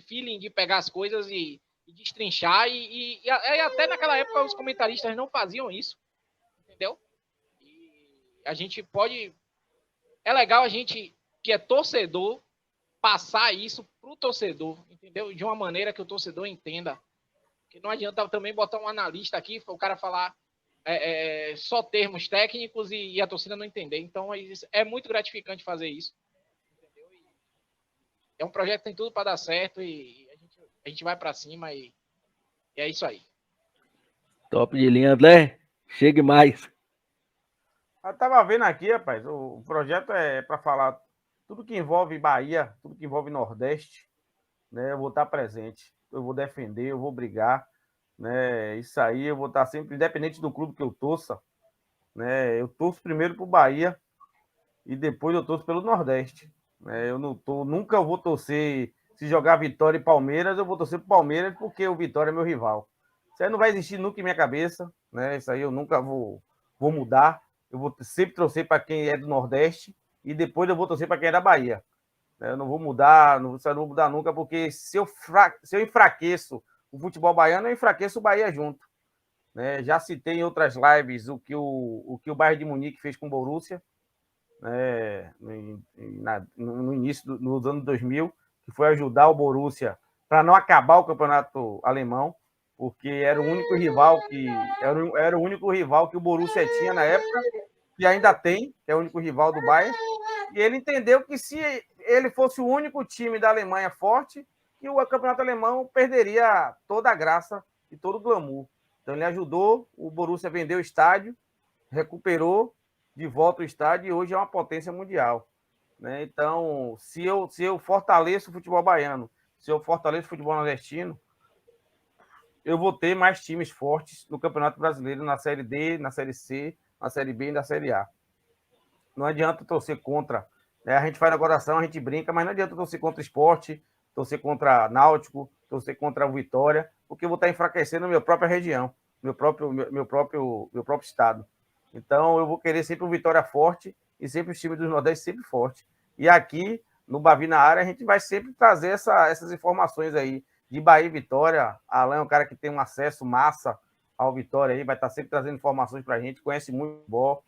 feeling de pegar as coisas e destrinchar. E até naquela época os comentaristas não faziam isso, entendeu? E a gente pode... É legal a gente, que é torcedor, passar isso pro torcedor, entendeu? De uma maneira que o torcedor entenda. Porque não adianta também botar um analista aqui, o cara falar só termos técnicos e a torcida não entender. Então é muito gratificante fazer isso, entendeu? E é um projeto que tem tudo para dar certo e a gente vai para cima e é isso aí. Top de linha, André. Chegue mais. Eu tava vendo aqui, rapaz, o projeto é para falar tudo que envolve Bahia, tudo que envolve Nordeste, né? Eu vou estar presente, eu vou defender, eu vou brigar, né? Isso aí eu vou estar sempre, independente do clube que eu torça, né? Eu torço primeiro pro Bahia e depois eu torço pelo Nordeste, né? Eu nunca vou torcer, se jogar Vitória e Palmeiras, eu vou torcer pro Palmeiras porque o Vitória é meu rival. Isso aí não vai existir nunca em minha cabeça, né? Isso aí eu nunca vou mudar. Eu vou sempre torcer para quem é do Nordeste e depois eu vou torcer para quem é da Bahia. Eu não vou mudar, não vou mudar nunca, porque se eu enfraqueço o futebol baiano, eu enfraqueço o Bahia junto. Né? Já citei em outras lives o que o Bayern de Munique fez com o Borussia, né? No início dos anos 2000, que foi ajudar o Borussia para não acabar o campeonato alemão, porque era o único rival era o único rival que o Borussia tinha na época, que ainda tem, que é o único rival do Bayern. E ele entendeu que se ele fosse o único time da Alemanha forte, que o campeonato alemão perderia toda a graça e todo o glamour. Então ele ajudou o Borussia a vender o estádio, recuperou de volta o estádio e hoje é uma potência mundial. Né? Então, se eu fortaleço o futebol baiano, se eu fortaleço o futebol nordestino, eu vou ter mais times fortes no Campeonato Brasileiro, na Série D, na Série C, na Série B e na Série A. Não adianta torcer contra. Né? A gente faz na coração, a gente brinca, mas não adianta torcer contra o Sport, torcer contra Náutico, torcer contra o Vitória, porque eu vou estar enfraquecendo a minha própria região, meu próprio estado. Então, eu vou querer sempre o Vitória forte e sempre os times do Nordeste sempre forte. E aqui, no Bavi na área, a gente vai sempre trazer essas informações aí de Bahia e Vitória. Alan é um cara que tem um acesso massa ao Vitória aí, vai estar sempre trazendo informações para a gente, conhece muito bom.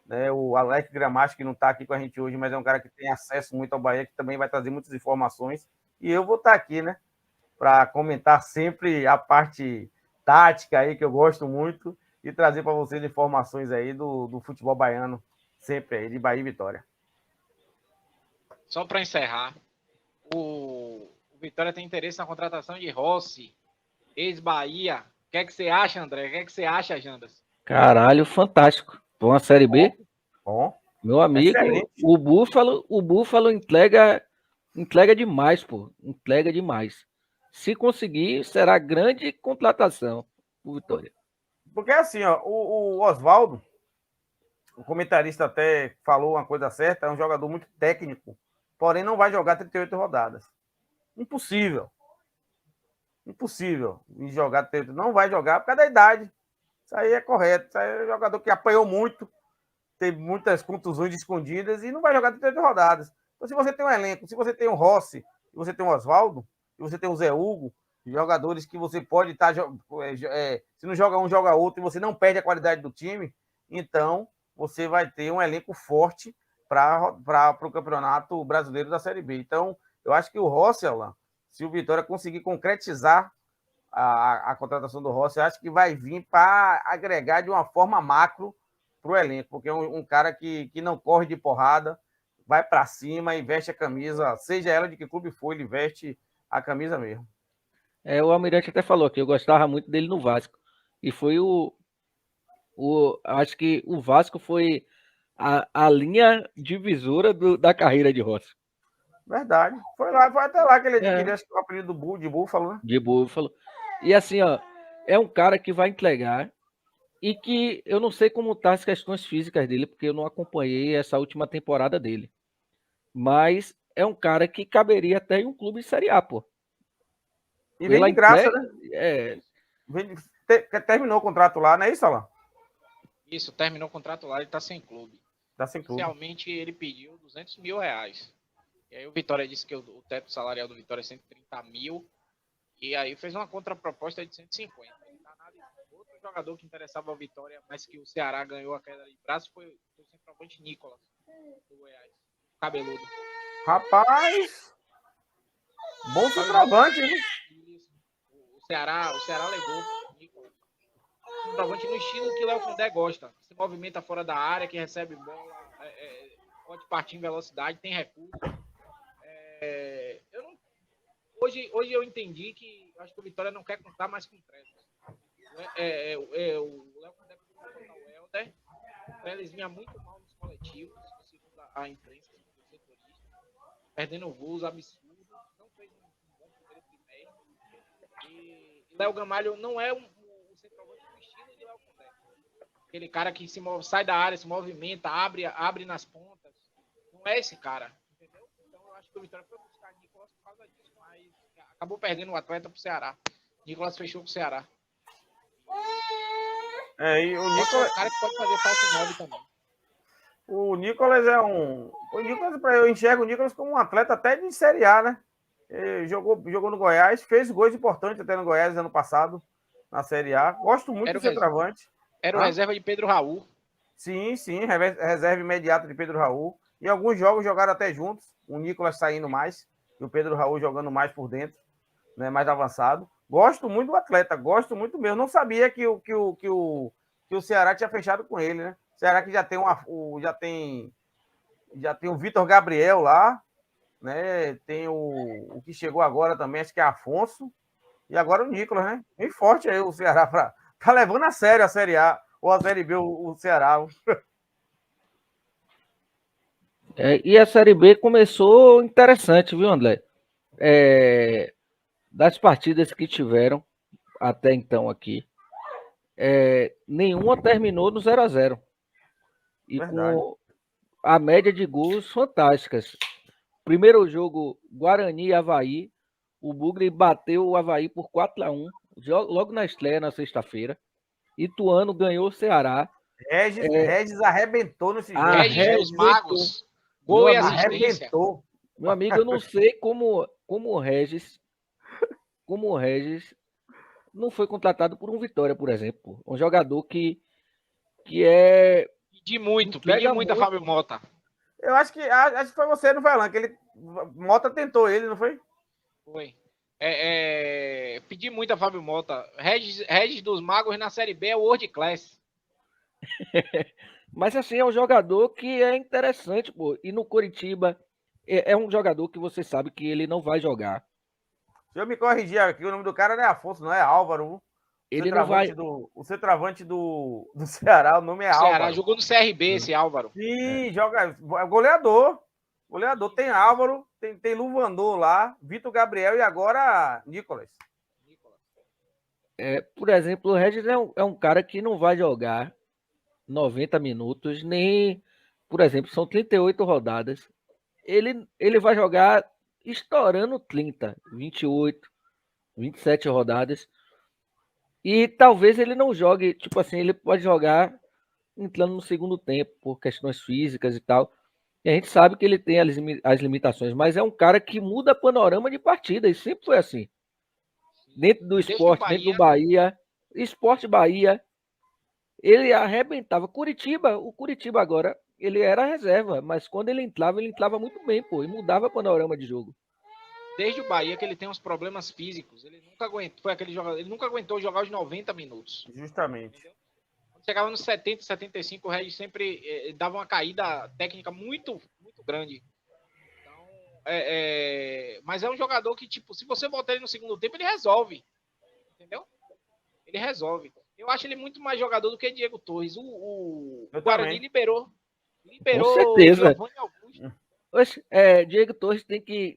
Né? O Alex Gramacho, que não está aqui com a gente hoje, mas é um cara que tem acesso muito ao Bahia, que também vai trazer muitas informações. E eu vou estar aqui, né? Para comentar sempre a parte tática aí, que eu gosto muito, e trazer para vocês informações aí do futebol baiano, sempre aí, de Bahia e Vitória. Só para encerrar, o Vitória tem interesse na contratação de Rossi, ex-Bahia. O que é que você acha, André? O que é que você acha, Jandas? Caralho, fantástico. Pra uma Série B, Bom, meu amigo, excelente. o Búfalo entrega demais, pô. Entrega demais. Se conseguir, será grande contratação pro Vitória. Porque assim, ó, o Oswaldo, o comentarista até falou uma coisa certa, é um jogador muito técnico, porém não vai jogar 38 rodadas. Impossível. Impossível jogar 38. Não vai jogar por causa da idade. Isso aí é correto. Isso aí é um jogador que apanhou muito, tem muitas contusões escondidas e não vai jogar 38 rodadas. Então, se você tem um elenco, se você tem um Rossi, se você tem um Oswaldo, se você tem um Zé Hugo, jogadores que você pode estar. Se não joga um, joga outro, e você não perde a qualidade do time, então você vai ter um elenco forte para o Campeonato Brasileiro da Série B. Então, eu acho que o Rossi, Alan, se o Vitória conseguir concretizar a contratação do Rossi, eu acho que vai vir para agregar de uma forma macro para o elenco, porque é um cara que não corre de porrada, vai para cima e veste a camisa, seja ela de que clube for, ele veste a camisa mesmo. O Almirante até falou que eu gostava muito dele no Vasco. E foi acho que o Vasco foi a linha divisora da carreira de Rossi. Verdade. Foi até lá que ele adquiriu o apelido de Búfalo, né? De Búfalo. E assim, ó, é um cara que vai entregar e que eu não sei como tá as questões físicas dele, porque eu não acompanhei essa última temporada dele. Mas é um cara que caberia até em um clube de Série A, pô. E vem de graça, né? É, terminou o contrato lá, não é isso, Alan? Isso, terminou o contrato lá, ele tá sem clube. Tá sem clube. Inicialmente ele pediu 200 mil reais. E aí o Vitória disse que o teto salarial do Vitória é 130 mil. E aí fez uma contraproposta de 150. Outro jogador que interessava a Vitória, mas que o Ceará ganhou a queda de braço, foi o centroavante Nicolas, do Goiás. Cabeludo. Rapaz! Bom centroavante, hein? O Ceará levou Nicolas. Centroavante no estilo que Léo Condé gosta. Se movimenta fora da área, que recebe bola, pode partir em velocidade, tem recurso. Hoje eu entendi que acho que o Vitória não quer contar mais com o Trellis. O Léo Condé pediu para botar o Helder. O Trellis vinha muito mal nos coletivos, segundo a imprensa, segundo o setorista, perdendo gols absurdos, não fez um bom primeiro trimestre. E Léo Gamalho não é um centroavante do estilo de Léo Condé. Aquele cara que sai da área, se movimenta, abre nas pontas. Não é esse cara, entendeu? Então eu acho que o Vitória foi buscar Nicolas por causa disso, mas acabou perdendo o atleta pro Ceará. Nicolas fechou com o Ceará. E o Pode ser um Nicolas, cara que pode fazer falso 9 também. o Nicolas é um. O Nicolas, eu enxergo o Nicolas como um atleta até de Série A, né? Ele jogou no Goiás, fez gols importantes até no Goiás ano passado, na Série A. Gosto muito do centroavante. Era o reserva de Pedro Raul. Sim, reserva imediata de Pedro Raul. Em alguns jogos jogaram até juntos, o Nicolas saindo mais e o Pedro Raul jogando mais por dentro, né, mais avançado. Gosto muito do atleta, gosto muito mesmo. Não sabia que o Ceará tinha fechado com ele, né? O Ceará que já tem o Vitor Gabriel lá, né? Tem o que chegou agora também, acho que é Afonso, e agora o Nicolas, né? Bem forte aí o Ceará tá levando a sério a Série A ou a Série B o Ceará. E a Série B começou interessante, viu, André? Das partidas que tiveram até então aqui, nenhuma terminou no 0-0. E Verdade. com a média de gols fantásticas. Primeiro jogo, Guarani e Avaí. O Bugre bateu o Avaí por 4-1, logo na estreia, na sexta-feira. Ituano ganhou o Ceará. Regis arrebentou nesse jogo. Regis dos Magos. Gol e assistência. Arrebentou. Meu amigo, eu não sei como o Regis não foi contratado por um Vitória, por exemplo. Um jogador que é... Pedi muito a Fábio Mota. Eu acho que foi você no Velan, que Mota tentou ele, não foi? Foi. Pedi muito a Fábio Mota. Regis dos Magos na Série B é o World Class. Mas assim, é um jogador que é interessante, pô. E no Coritiba é um jogador que você sabe que ele não vai jogar. Deixa eu me corrigir aqui, o nome do cara não é Afonso, não é Álvaro. Ele não vai... O centroavante do Ceará, o nome é Álvaro. Ceará jogou no CRB, esse Álvaro. Sim, joga. Goleador. Tem Álvaro, tem Luvandor lá, Vitor Gabriel e agora Nicolas. Por exemplo, o Regis é um cara que não vai jogar 90 minutos, nem, por exemplo, são 38 rodadas. Ele vai jogar estourando 30, 28, 27 rodadas. E talvez ele não jogue, tipo assim, ele pode jogar entrando no segundo tempo, por questões físicas e tal. E a gente sabe que ele tem as limitações, mas é um cara que muda panorama de partida, e sempre foi assim. Dentro do esporte, dentro do Bahia, Esporte Bahia, ele arrebentava. O Curitiba agora, ele era reserva, mas quando ele entrava muito bem, pô, e mudava panorama de jogo. Desde o Bahia que ele tem uns problemas físicos, ele nunca aguentou, foi aquele jogador, ele nunca aguentou jogar os 90 minutos. Justamente. Quando chegava nos 70, 75, o Regis sempre dava uma caída técnica muito, muito grande. Então, mas é um jogador que, tipo, se você botar ele no segundo tempo, ele resolve. Entendeu? Ele resolve. Eu acho ele muito mais jogador do que Diego Torres. O Guarani liberou. Com certeza. Oxe, Diego Torres tem que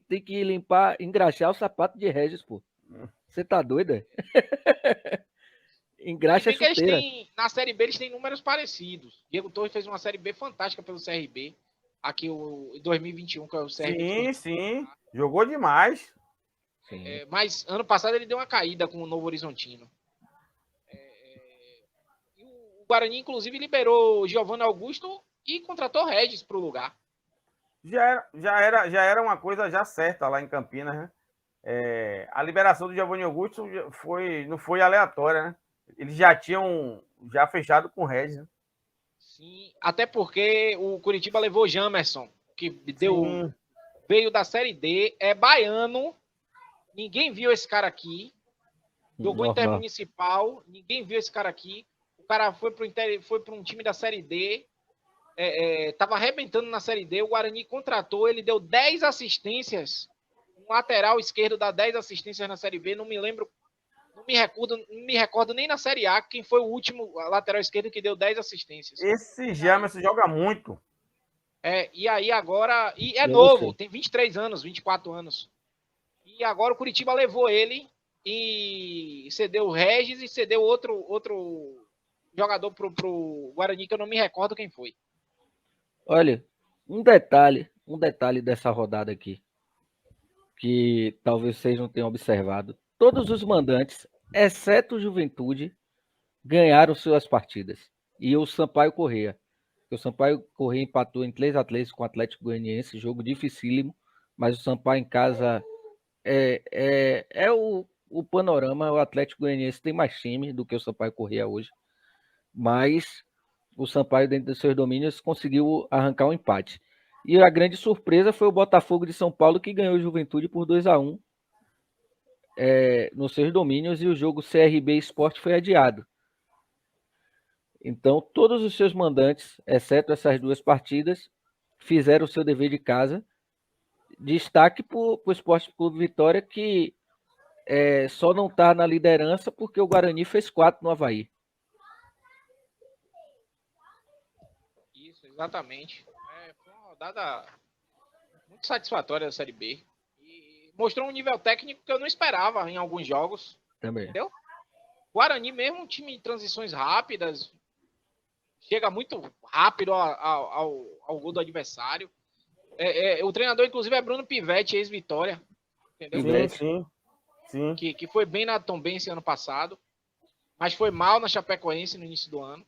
engraxar o sapato de Regis, pô. Você tá doido? Engraxa a chuteira. Na Série B eles têm números parecidos. Diego Torres fez uma Série B fantástica pelo CRB. Aqui o 2021, que é o CRB. Sim. Jogou demais. Mas ano passado ele deu uma caída com o Novo Horizontino. O Guarani, inclusive, liberou o Giovanni Augusto e contratou Regis para o lugar. Já era uma coisa já certa lá em Campinas, né? A liberação do Giovanni Augusto não foi aleatória, né? Eles já tinham fechado com o Regis, né? Sim, até porque o Curitiba levou Jamerson, que veio da Série D, é baiano, ninguém viu esse cara aqui, jogou intermunicipal, ninguém viu esse cara aqui, o cara foi para um time da Série D, tava arrebentando na Série D, o Guarani contratou, ele deu 10 assistências, um lateral esquerdo dá 10 assistências na Série B, não me recordo nem na Série A quem foi o último lateral esquerdo que deu 10 assistências. Esse Jamerson joga muito. E aí agora... E é novo, tem 23 anos, 24 anos. E agora o Curitiba levou ele e cedeu o Regis e cedeu outro jogador pro Guarani, que eu não me recordo quem foi. Olha, um detalhe dessa rodada aqui, que talvez vocês não tenham observado. Todos os mandantes, exceto o Juventude, ganharam suas partidas. E o Sampaio Corrêa. O Sampaio Corrêa empatou em 3-3 com o Atlético Goianiense, jogo dificílimo, mas o Sampaio em casa é o panorama. O Atlético Goianiense tem mais time do que o Sampaio Corrêa hoje, mas o Sampaio, dentro dos seus domínios, conseguiu arrancar um empate. E a grande surpresa foi o Botafogo de São Paulo, que ganhou o Juventude por 2-1 nos seus domínios, e o jogo CRB Sport foi adiado. Então, todos os seus mandantes, exceto essas duas partidas, fizeram o seu dever de casa. Destaque para o Esporte Clube Vitória, que só não está na liderança porque o Guarani fez 4 no Avaí. Isso, exatamente. Foi uma rodada muito satisfatória da Série B. E mostrou um nível técnico que eu não esperava em alguns jogos. Também. Entendeu? Guarani mesmo, um time de transições rápidas, chega muito rápido ao gol do adversário. O treinador, inclusive, é Bruno Pivetti, ex-Vitória. Entendeu? Sim. Que foi bem na Tombense ano passado, mas foi mal na Chapecoense no início do ano.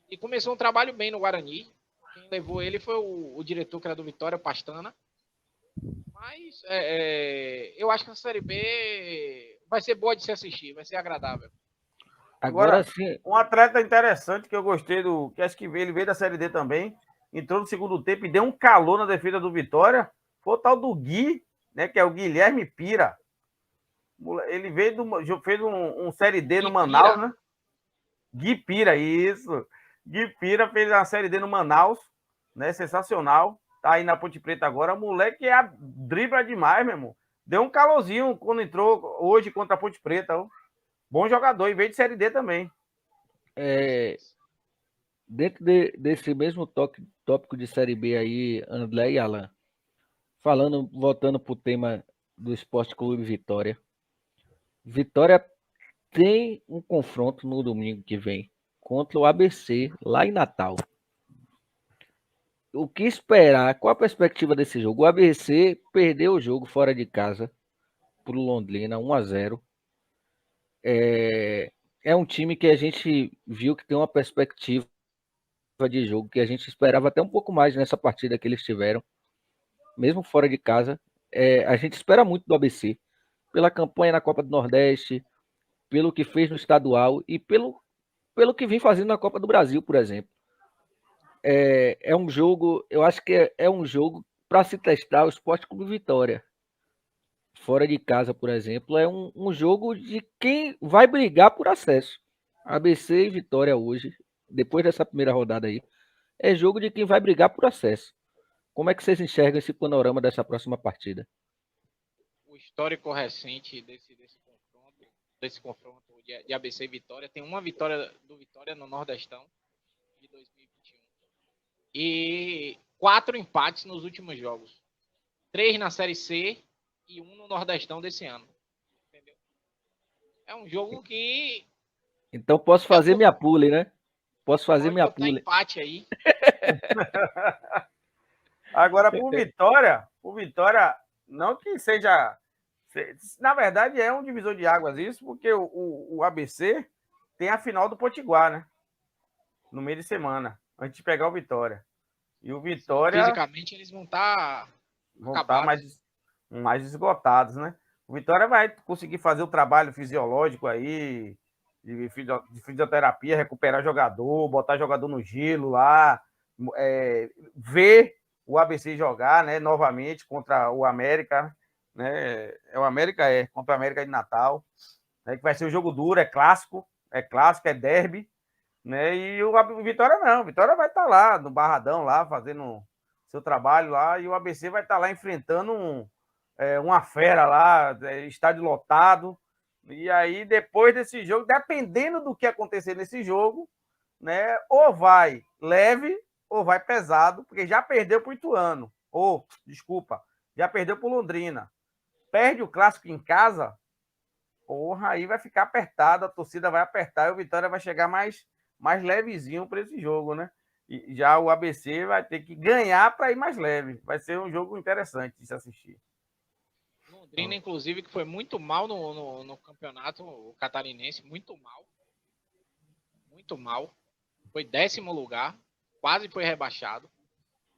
E começou um trabalho bem no Guarani. Quem levou ele foi o diretor, que era do Vitória, Pastana. Mas eu acho que a Série B vai ser boa de se assistir, vai ser agradável. Agora sim, um atleta interessante que eu gostei que acho que ele veio da Série D também, entrou no segundo tempo e deu um calor na defesa do Vitória, foi o tal do Gui, né, que é o Guilherme Pira. Ele fez um Série D no Manaus, né? Gui Pira, isso. Gui Pira fez uma Série D no Manaus, né? Sensacional. Tá aí na Ponte Preta agora. O moleque dribla demais, meu irmão. Deu um calorzinho quando entrou hoje contra a Ponte Preta, ó. Bom jogador, e veio de Série D também. Dentro desse mesmo tópico de Série B aí, André e Alan, voltando para o tema do Esporte Clube Vitória. Vitória tem um confronto no domingo que vem contra o ABC, lá em Natal. O que esperar? Qual a perspectiva desse jogo? O ABC perdeu o jogo fora de casa para o Londrina, 1-0. É um time que a gente viu que tem uma perspectiva de jogo que a gente esperava até um pouco mais nessa partida que eles tiveram, mesmo fora de casa. A gente espera muito do ABC, pela campanha na Copa do Nordeste, pelo que fez no estadual e pelo que vem fazendo na Copa do Brasil, por exemplo. É um jogo, eu acho que é um jogo para se testar o Esporte Clube Vitória. Fora de casa, por exemplo, é um jogo de quem vai brigar por acesso. ABC e Vitória hoje, depois dessa primeira rodada aí, é jogo de quem vai brigar por acesso. Como é que vocês enxergam esse panorama dessa próxima partida? O histórico recente desse confronto de ABC e Vitória, tem uma vitória do Vitória no Nordestão de 2021 e 4 empates nos últimos jogos. 3 na Série C e 1 no Nordestão desse ano. Entendeu? É um jogo que... Então posso fazer minha pule, né? Posso fazer minha pule. Empate aí. Agora, por Vitória, não que seja... Na verdade, é um divisor de águas isso, porque o ABC tem a final do Potiguar, né? No meio de semana, antes de pegar o Vitória. E o Vitória... Fisicamente, eles vão estar mais esgotados, né? O Vitória vai conseguir fazer o trabalho fisiológico aí, de fisioterapia, recuperar jogador, botar jogador no gelo lá, ver o ABC jogar, né, novamente contra o América, né? O América contra o América de Natal, né, que vai ser um jogo duro, é clássico, é derby, né? E o Vitória não, o Vitória vai estar lá no Barradão lá fazendo seu trabalho lá, e o ABC vai estar lá enfrentando uma fera lá, estádio lotado. E aí, depois desse jogo, dependendo do que acontecer nesse jogo, né, ou vai leve ou vai pesado, porque já perdeu para o Ituano. Já perdeu para o Londrina. Perde o clássico em casa, porra, aí vai ficar apertado, a torcida vai apertar e o Vitória vai chegar mais levezinho para esse jogo, né? E já o ABC vai ter que ganhar para ir mais leve. Vai ser um jogo interessante de se assistir. Londrina, inclusive, que foi muito mal no campeonato catarinense, muito mal. Muito mal. Foi 10º lugar, quase foi rebaixado.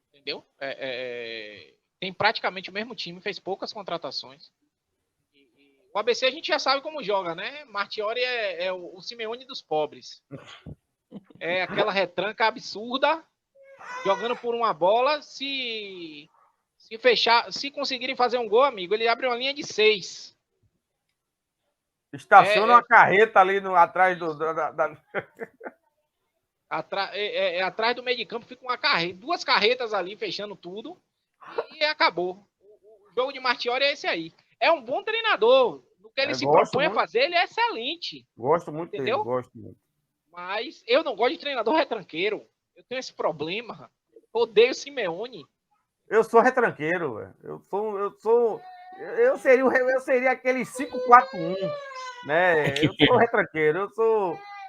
Entendeu? Tem praticamente o mesmo time, fez poucas contratações. O ABC a gente já sabe como joga, né? Martiori é o Simeone dos pobres. É aquela retranca absurda, jogando por uma bola. Se fechar, se conseguirem fazer um gol, amigo, ele abre uma linha de 6. Estaciona uma carreta ali atrás atrás do meio de campo fica uma carreta, 2 carretas ali fechando tudo e acabou. O jogo de Martiori é esse aí. É um bom treinador. No que ele se propõe a fazer, ele é excelente. Gosto muito entendeu? dele, gosto muito. Mas eu não gosto de treinador retranqueiro. Eu tenho esse problema. Odeio o Simeone. Eu sou retranqueiro, velho. Eu seria aquele 5-4-1, né? Eu sou retranqueiro,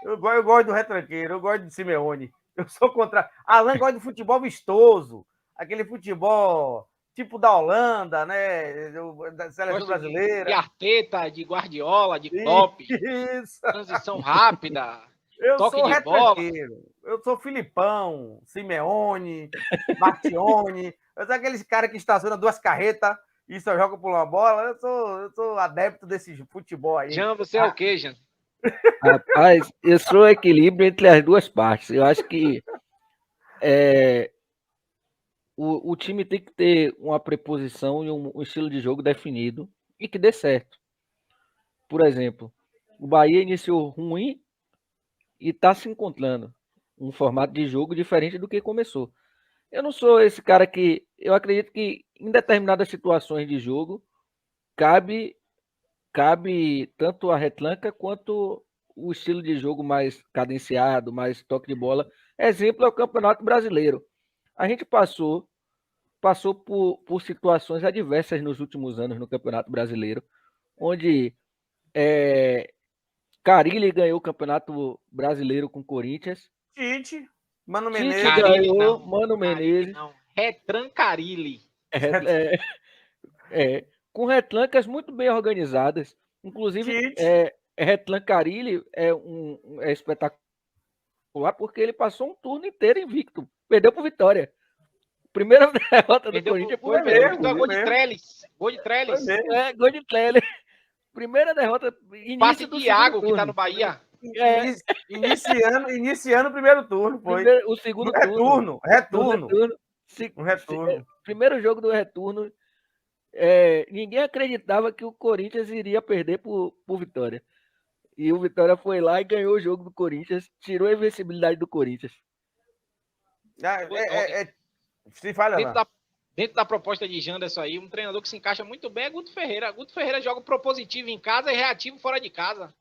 eu gosto do retranqueiro, eu gosto de Simeone. Eu sou contra. Alan gosta de futebol vistoso, aquele futebol tipo da Holanda, né? Da seleção brasileira. De Arteta, de Guardiola, de Klopp. Isso. Transição rápida. Eu toque sou de bola. Eu sou Filipão, Simeone, Martione. Eu sou aqueles caras que estacionam 2 carretas e só jogam por uma bola. Eu sou adepto desse futebol aí. Jean, você é o quê, Jean? Rapaz, eu sou o equilíbrio entre as duas partes. Eu acho que o time tem que ter uma preposição e um estilo de jogo definido e que dê certo. Por exemplo, o Bahia iniciou ruim e está se encontrando um formato de jogo diferente do que começou. Eu não sou esse cara que... Eu acredito que em determinadas situações de jogo cabe tanto a retranca quanto o estilo de jogo mais cadenciado, mais toque de bola. Exemplo é o Campeonato Brasileiro. A gente passou por situações adversas nos últimos anos no Campeonato Brasileiro, onde Carille ganhou o Campeonato Brasileiro com o Corinthians. Tite, Mano Tite Menezes. ganhou, Mano Menezes. Retrancarile. Com retrancas muito bem organizadas. Inclusive, Retrancarile é espetacular porque ele passou um turno inteiro invicto. Perdeu por Vitória. Primeira derrota do Corinthians foi gol de Trellis. Gol de Trellis. Gol de Trellis. Primeira derrota. Passe de Iago, que tá no Bahia. Iniciando o primeiro turno, foi. O segundo turno. Retorno. Primeiro jogo do retorno. Ninguém acreditava que o Corinthians iria perder por Vitória. E o Vitória foi lá e ganhou o jogo do Corinthians, tirou a invencibilidade do Corinthians. Se fala lá. Dentro da proposta de Janderson aí, um treinador que se encaixa muito bem é Guto Ferreira. Guto Ferreira joga propositivo em casa e reativo fora de casa.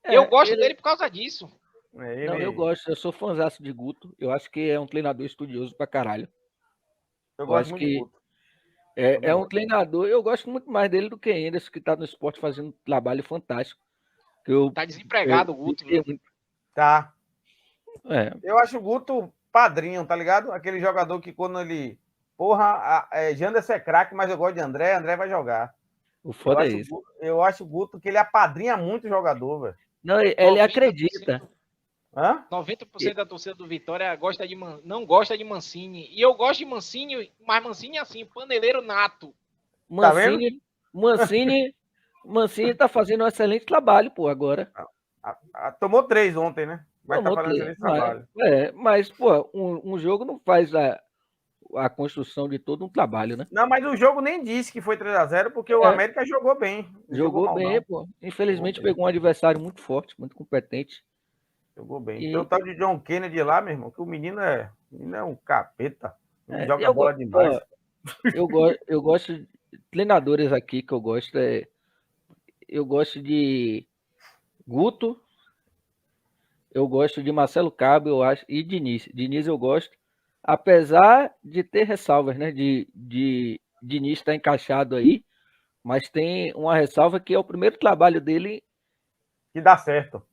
Eu gosto dele por causa disso. Não, eu gosto. Eu sou fãzaço de Guto. Eu acho que é um treinador estudioso pra caralho. Eu gosto muito de Guto. É um treinador. Eu gosto muito mais dele do que Anderson, que tá no esporte fazendo um trabalho fantástico. Tá desempregado o Guto. Tá. Eu acho o Guto padrinho, tá ligado? Aquele jogador que quando ele... Janderson é craque, mas eu gosto de André. André vai jogar. O foda é isso. Eu acho o Guto que ele apadrinha muito o jogador, velho. Não, ele acredita. 90% da torcida do Vitória não gosta de Mancini. E eu gosto de Mancini, mas Mancini é assim, paneleiro nato. Mancini tá fazendo um excelente trabalho, pô, agora. Tomou 3 ontem, né? Mas tá fazendo um excelente trabalho. Mas, pô, um jogo não faz a construção de todo um trabalho, né? Não, mas o jogo nem disse que foi 3-0, porque o América jogou bem. Jogou bem, pô. Infelizmente pegou um adversário muito forte, muito competente. Jogou bem. Então o tal de John Kennedy lá, meu irmão, que o menino é um capeta. Ele joga bola demais. Eu gosto de treinadores aqui que eu gosto. Eu gosto de Guto. Eu gosto de Marcelo Cabo, eu acho, e Diniz. Diniz eu gosto. Apesar de ter ressalvas, né? De Diniz estar encaixado aí, mas tem uma ressalva que é o primeiro trabalho dele que dá certo.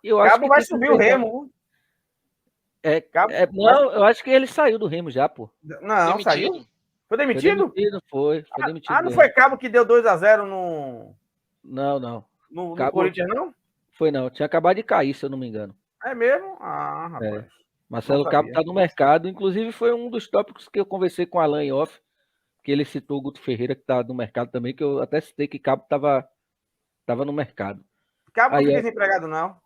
Eu acho Cabo vai subir o Remo. Não, eu acho que ele saiu do Remo já, pô. Não, saiu. Foi demitido? Foi demitido. Não foi Cabo que deu 2-0 no. Não. No Cabo... Corinthians, não? Foi não. Tinha acabado de cair, se eu não me engano. É mesmo? Ah, rapaz. Marcelo Cabo está no mercado. Inclusive, foi um dos tópicos que eu conversei com o Alan em off, que ele citou o Guto Ferreira, que está no mercado também, que eu até citei que Cabo estava no mercado. Cabo não fica desempregado, não.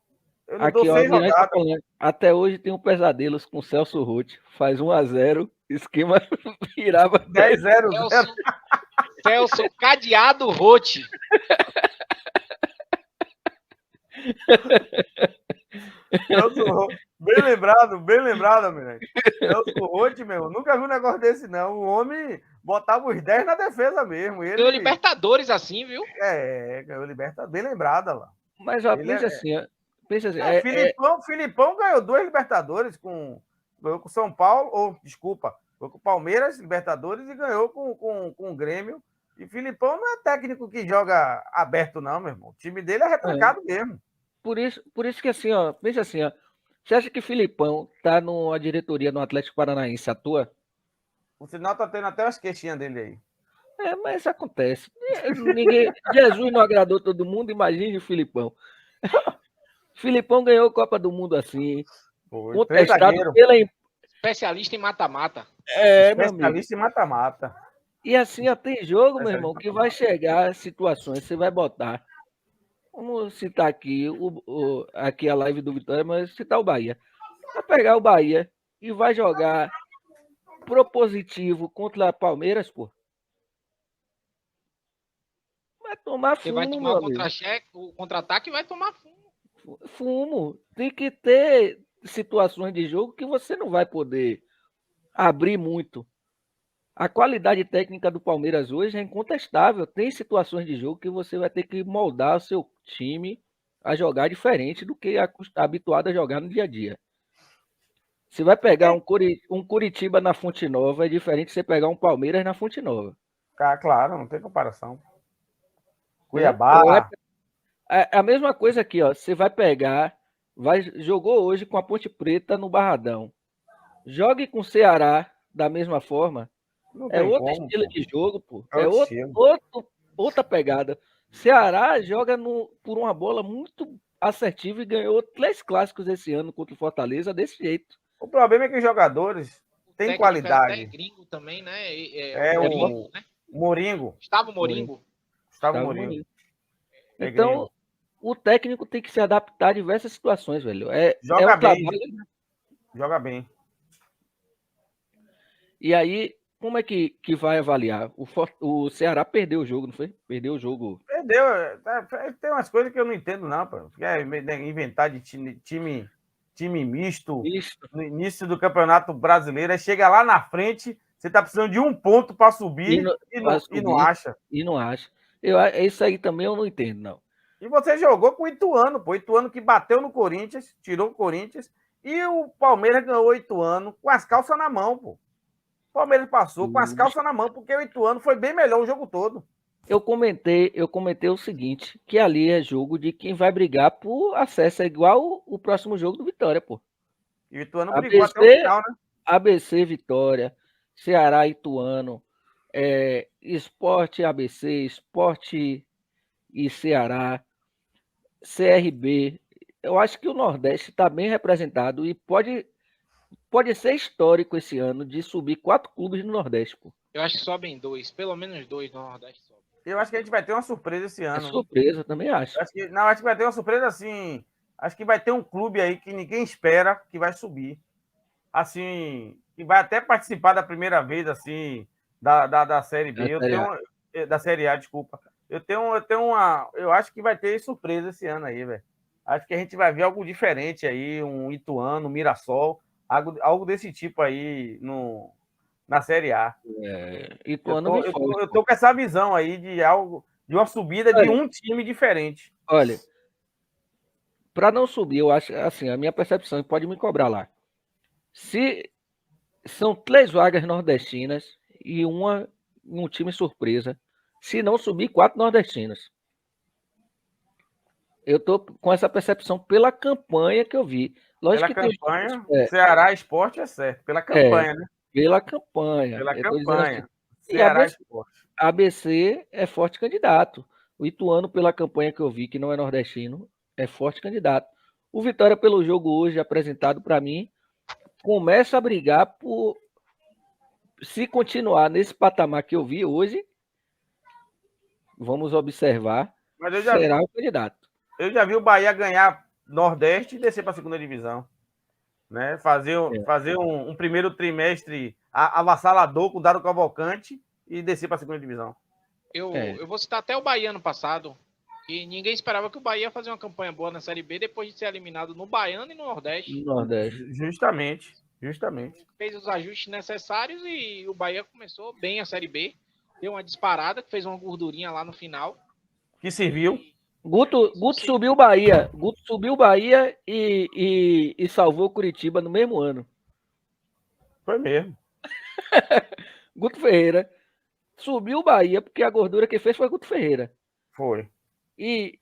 Eu não aqui, dou 6 rodadas. Até hoje tem um pesadelos com o Celso Roth. Faz 1-0, esquema virava 10-0. Celso Cadeado Roth. Bem lembrado, moleque. Celso Roth, meu. Nunca vi um negócio desse, não. O homem botava os 10 na defesa mesmo. Ele... Ganhou Libertadores assim, viu? Ganhou Libertadores. Bem lembrada lá. Mas ó, pensa assim, Filipão ganhou 2 Libertadores ganhou com São Paulo, ganhou com o Palmeiras, Libertadores, e ganhou com o Grêmio. E Filipão não é técnico que joga aberto, não, meu irmão. O time dele é retrancado mesmo. Por isso que assim, ó, pensa assim, ó. Você acha que Filipão tá numa diretoria no Atlético Paranaense à toa? O sinal tá tendo até umas queixinhas dele aí. Mas acontece. Jesus não agradou todo mundo, imagine o Filipão. Filipão ganhou a Copa do Mundo assim. Contestado pela... Especialista em mata-mata. Especialista em mata-mata. E assim, ó, tem jogo, meu irmão, que vai chegar situações, você vai botar. Vamos citar aqui, aqui a live do Vitória, mas citar o Bahia. Vai pegar o Bahia e vai jogar propositivo contra a Palmeiras, pô. Vai tomar fumo, vai tomar o contra-ataque e vai tomar fumo. Fumo. Tem que ter situações de jogo que você não vai poder abrir muito. A qualidade técnica do Palmeiras hoje é incontestável. Tem situações de jogo que você vai ter que moldar o seu time a jogar diferente do que está habituado a jogar no dia a dia. Você vai pegar um Curitiba na Fonte Nova, é diferente de você pegar um Palmeiras na Fonte Nova. Claro, não tem comparação. Cuiabá. A mesma coisa aqui, ó. Você vai pegar, jogou hoje com a Ponte Preta no Barradão. Jogue com o Ceará da mesma forma. É outro estilo de jogo, pô. Outra pegada. Ceará joga por uma bola muito assertiva e ganhou 3 clássicos esse ano contra o Fortaleza desse jeito. O problema é que os jogadores têm qualidade. É gringo também, né? O Moringo. Gustavo Moringo. Então, o técnico tem que se adaptar a diversas situações, velho. Joga bem. E aí, como é que vai avaliar? O Ceará perdeu o jogo, não foi? Perdeu o jogo. Perdeu. Tem umas coisas que eu não entendo, não, pô. Inventar de time misto no início do Campeonato Brasileiro. Aí chega lá na frente, você tá precisando de um ponto para subir e não acha. E não acha. Isso aí também eu não entendo, não. E você jogou com o Ituano, pô. Ituano que bateu no Corinthians, tirou o Corinthians, e o Palmeiras ganhou o Ituano com as calças na mão, pô. O Palmeiras passou com as calças na mão, porque o Ituano foi bem melhor o jogo todo. Eu comentei o seguinte, que ali é jogo de quem vai brigar por acesso, é igual o próximo jogo do Vitória, pô. E o Ituano brigou até o final, né? ABC, Vitória, Ceará, Ituano, Sport ABC, Sport e Ceará, CRB. Eu acho que o Nordeste está bem representado e pode ser histórico esse ano de subir 4 clubes no Nordeste, pô. Eu acho que sobem 2, pelo menos 2 no Nordeste sobem. Eu acho que a gente vai ter uma surpresa esse ano. Surpresa, também acho. Acho que vai ter uma surpresa assim. Acho que vai ter um clube aí que ninguém espera que vai subir. Assim, que vai até participar da primeira vez, assim, da Série B. Da Série A, desculpa. Eu acho que vai ter surpresa esse ano aí, velho. Acho que a gente vai ver algo diferente aí, um Ituano, um Mirassol, algo desse tipo aí na Série A. Ituano eu tô com essa visão aí de uma subida de um time diferente. Olha, para não subir, eu acho, assim, a minha percepção, pode me cobrar lá. Se são 3 vagas nordestinas e um time surpresa, se não subir, 4 nordestinas. Eu tô com essa percepção pela campanha que eu vi. Lógico pela campanha, Ceará Sport é certo. Pela campanha, né? Pela campanha. Pela campanha. E Ceará Sport. ABC é forte candidato. O Ituano, pela campanha que eu vi, que não é nordestino, é forte candidato. O Vitória, pelo jogo hoje apresentado para mim, começa a brigar por. Se continuar nesse patamar que eu vi hoje, vamos observar, Mas eu já, será o candidato. eu já vi o Bahia ganhar Nordeste e descer para a segunda divisão. Né? Fazer um primeiro trimestre avassalador com o Dado Cavalcante e descer para a segunda divisão. Eu vou citar até o Bahia no passado, que ninguém esperava que o Bahia ia fazer uma campanha boa na Série B depois de ser eliminado no Baiano e no Nordeste. Justamente. Fez os ajustes necessários e o Bahia começou bem a Série B. Deu uma disparada, fez uma gordurinha lá no final. Que serviu. Guto subiu o Bahia. Guto subiu o Bahia e salvou o Curitiba no mesmo ano. Foi mesmo. Guto Ferreira subiu o Bahia, porque a gordura que fez foi Guto Ferreira. Foi. E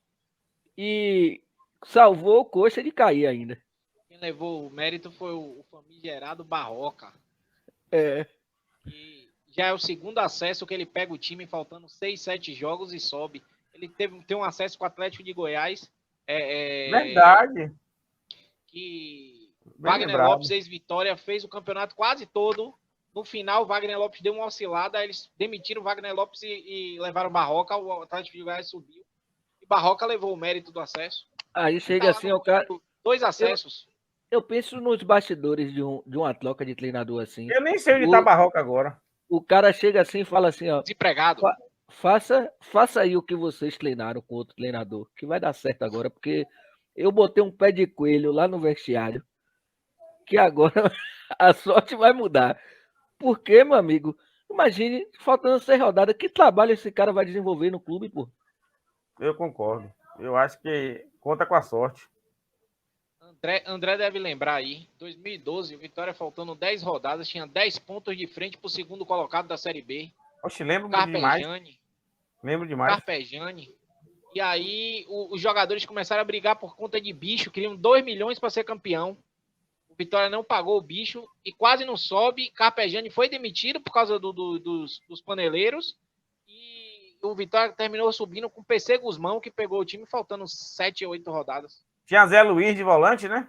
salvou o Coxa de cair ainda. Quem levou o mérito foi o famigerado Barroca. Que já é o segundo acesso que ele pega o time faltando 6, 7 jogos e sobe. Ele tem um acesso com o Atlético de Goiás. Verdade. Que Bem Wagner lembrado. Lopes, ex-Vitória, fez o campeonato quase todo. No final, o Wagner Lopes deu uma oscilada. Eles demitiram o Wagner Lopes e levaram o Barroca. O Atlético de Goiás subiu. E Barroca levou o mérito do acesso. Aí chega assim, o cara. 2 acessos. Eu penso nos bastidores de uma troca de treinador assim. Eu nem sei onde está Barroca agora. O cara chega assim e fala assim, ó. Desempregado. Faça aí o que vocês treinaram com outro treinador, que vai dar certo agora, porque eu botei um pé de coelho lá no vestiário, que agora a sorte vai mudar. Porque, meu amigo, imagine, faltando 6 rodadas, que trabalho esse cara vai desenvolver no clube, pô? Eu concordo. Eu acho que conta com a sorte. André deve lembrar aí, 2012, o Vitória faltando 10 rodadas, tinha 10 pontos de frente para o segundo colocado da Série B. Oxe, lembro demais. Lembro demais. Carpejani. E aí os jogadores começaram a brigar por conta de bicho, queriam 2 milhões para ser campeão. O Vitória não pagou o bicho e quase não sobe. Carpejani foi demitido por causa dos paneleiros. E o Vitória terminou subindo com o PC Guzmão, que pegou o time faltando 7 ou 8 rodadas. Tinha Zé Luiz de volante, né?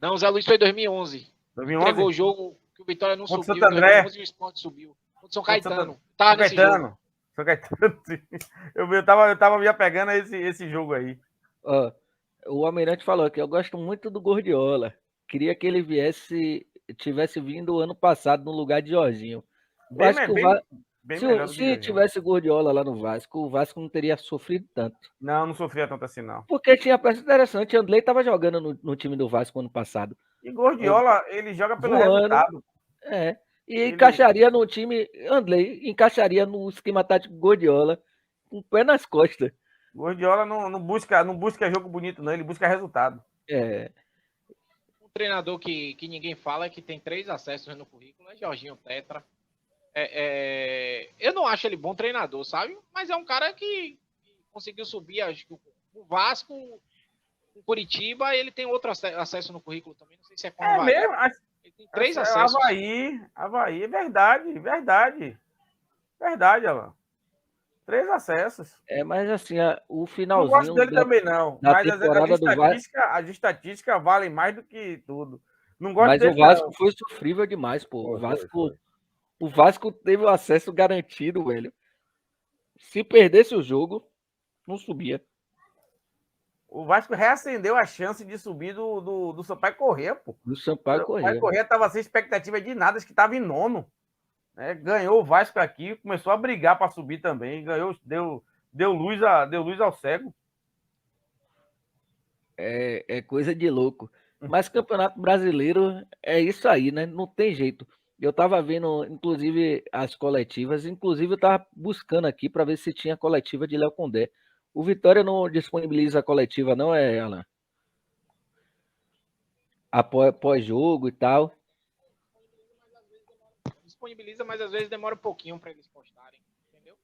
Não, o Zé Luiz foi em 2011. 2011? Entregou o jogo que o Vitória não Contra subiu. Santo André. 2011 o Sport subiu. Contra São Caetano. São Caetano. São Caetano. Eu tava me apegando a esse jogo aí. Ó, o Almirante falou que eu gosto muito do Gordiola. Queria que ele tivesse vindo ano passado no lugar de Jorginho. Se tivesse Gordiola lá no Vasco, o Vasco não teria sofrido tanto. Não sofria tanto assim, não. Porque tinha peça interessante. Andrei estava jogando no time do Vasco ano passado. E Gordiola, ele joga pelo resultado. E encaixaria no time. Andrei encaixaria no esquema tático Gordiola com o pé nas costas. Gordiola não busca jogo bonito, não. Ele busca resultado. Um treinador que ninguém fala, que tem 3 acessos no currículo, é Jorginho Tetra. Eu não acho ele bom treinador, sabe? Mas é um cara que conseguiu subir, acho que o Vasco, o Curitiba, ele tem outro acesso no currículo também, não sei se é com o Havaí. Mesmo? Ele tem 3 acessos. Havaí, verdade, Alan. 3 acessos. Mas assim, o finalzinho. Não gosto dele também, não. Mas as estatísticas valem mais do que tudo. Não gosto mas dele, o Vasco não. Foi sofrível demais, pô. O Vasco teve o acesso garantido, velho. Se perdesse o jogo, não subia. O Vasco reacendeu a chance de subir do Sampaio Corrêa, pô. Do Sampaio Corrêa. O Sampaio Corrêa estava sem expectativa de nada, acho que estava em 9º. Né? Ganhou o Vasco aqui, começou a brigar para subir também. Ganhou, deu luz ao cego. É coisa de louco. Mas Campeonato Brasileiro é isso aí, né? Não tem jeito. Eu tava vendo, inclusive, as coletivas. Inclusive, eu tava buscando aqui para ver se tinha coletiva de Léo Condé. O Vitória não disponibiliza a coletiva, não é, Alan? Após jogo e tal. Disponibiliza, mas às vezes demora um pouquinho para eles postarem, entendeu?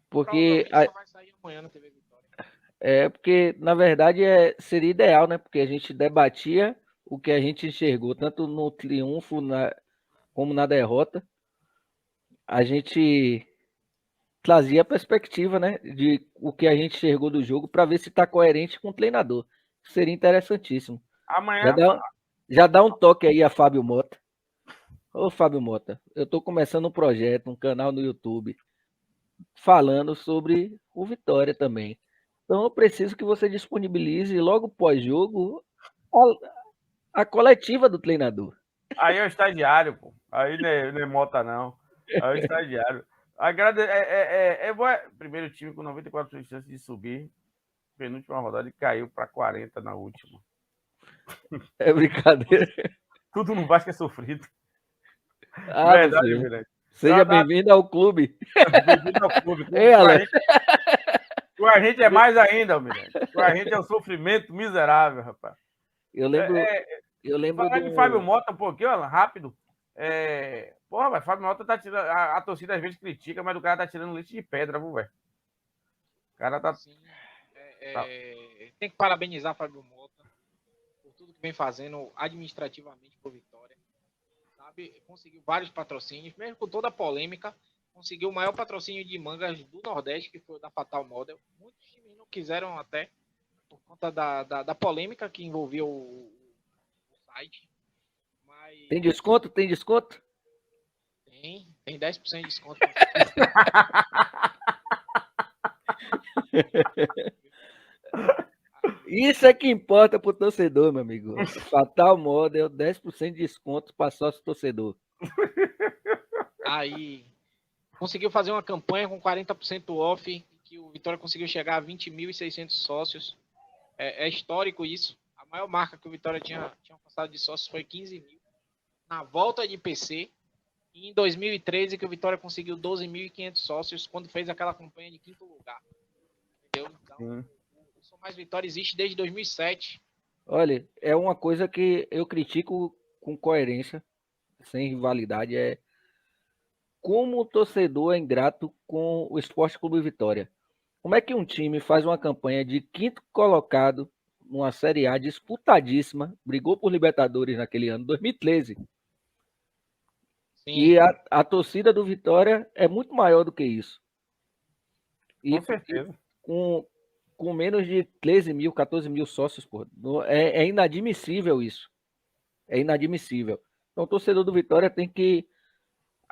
Porque só vai sair amanhã na TV Vitória. Porque, na verdade, seria ideal, né? Porque a gente debatia o que a gente enxergou, tanto no triunfo como na derrota. a gente trazia a perspectiva, né, de o que a gente enxergou do jogo para ver se está coerente com o treinador. Seria interessantíssimo. Já Amanhã, dá, já dá um toque aí a Fábio Mota. Ô, Fábio Mota, eu estou começando um projeto, um canal no YouTube, falando sobre o Vitória também. Então eu preciso que você disponibilize logo pós-jogo a coletiva do treinador. aí é o estagiário, pô. Aí não é Mota, não. Aí é o estagiário. Primeiro time com 94% de chance de subir. Penúltima rodada e caiu para 40 na última. É brincadeira. Tudo no Vasco é sofrido. Ah, meu Verdade, filho. Mirante. Seja bem-vindo ao clube. Bem-vindo ao clube. Ei, Alex. Com a gente é mais ainda, Mirante. Com a gente é um sofrimento miserável, rapaz. Eu lembro, eu lembro Falar de Fábio Mota um pouquinho, ó, rápido. Porra, velho, Fábio Mota tá tirando. A torcida às vezes critica, mas o cara tá tirando leite de pedra, viu, velho? O cara tá. Sim, tem que parabenizar o Fábio Mota por tudo que vem fazendo administrativamente por Vitória. Sabe? Conseguiu vários patrocínios, mesmo com toda a polêmica, conseguiu o maior patrocínio de mangas do Nordeste, que foi o da Fatal Model. Muitos times não quiseram até, por conta da polêmica que envolveu o site. Mas Tem desconto? Tem desconto? tem 10% de desconto. Isso é que importa pro torcedor, meu amigo. Fatal Model, 10% de desconto para sócio torcedor. Aí conseguiu fazer uma campanha com 40% off, que o Vitória conseguiu chegar a 20.600 sócios. É histórico isso. A maior marca que o Vitória tinha passado de sócios foi 15 mil. Na volta de PC, e em 2013 que o Vitória conseguiu 12.500 sócios quando fez aquela campanha de quinto lugar. Entendeu? Então, o Sou Mais Vitória existe desde 2007. Olha, é uma coisa que eu critico com coerência, sem rivalidade, é como o torcedor é ingrato com o Esporte Clube Vitória. Como é que um time faz uma campanha de quinto colocado numa Série A disputadíssima, brigou por Libertadores naquele ano, 2013, Sim. e a torcida do Vitória é muito maior do que isso. E, Com certeza. Com menos de 13 mil, 14 mil sócios, pô. É inadmissível isso. É inadmissível. Então o torcedor do Vitória tem que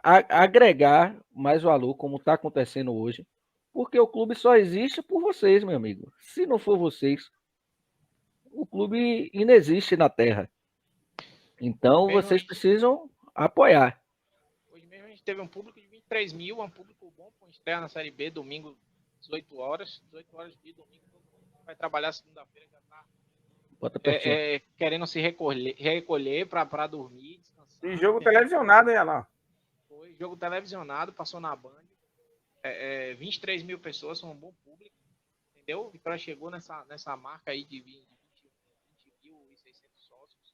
agregar mais valor, como está acontecendo hoje, porque o clube só existe por vocês, meu amigo. Se não for vocês, o clube inexiste na Terra. Então vocês precisam apoiar. Hoje mesmo a gente teve um público de 23 mil, um público bom para estreia na Série B, domingo, 18 horas de domingo, todo mundo vai trabalhar segunda-feira, já está querendo se recolher para dormir, descansar. E jogo televisionado, hein, Alain? Foi jogo televisionado, passou na Band. 23 mil pessoas, são um bom público, entendeu? O Vitória chegou nessa marca aí de 20.600 sócios.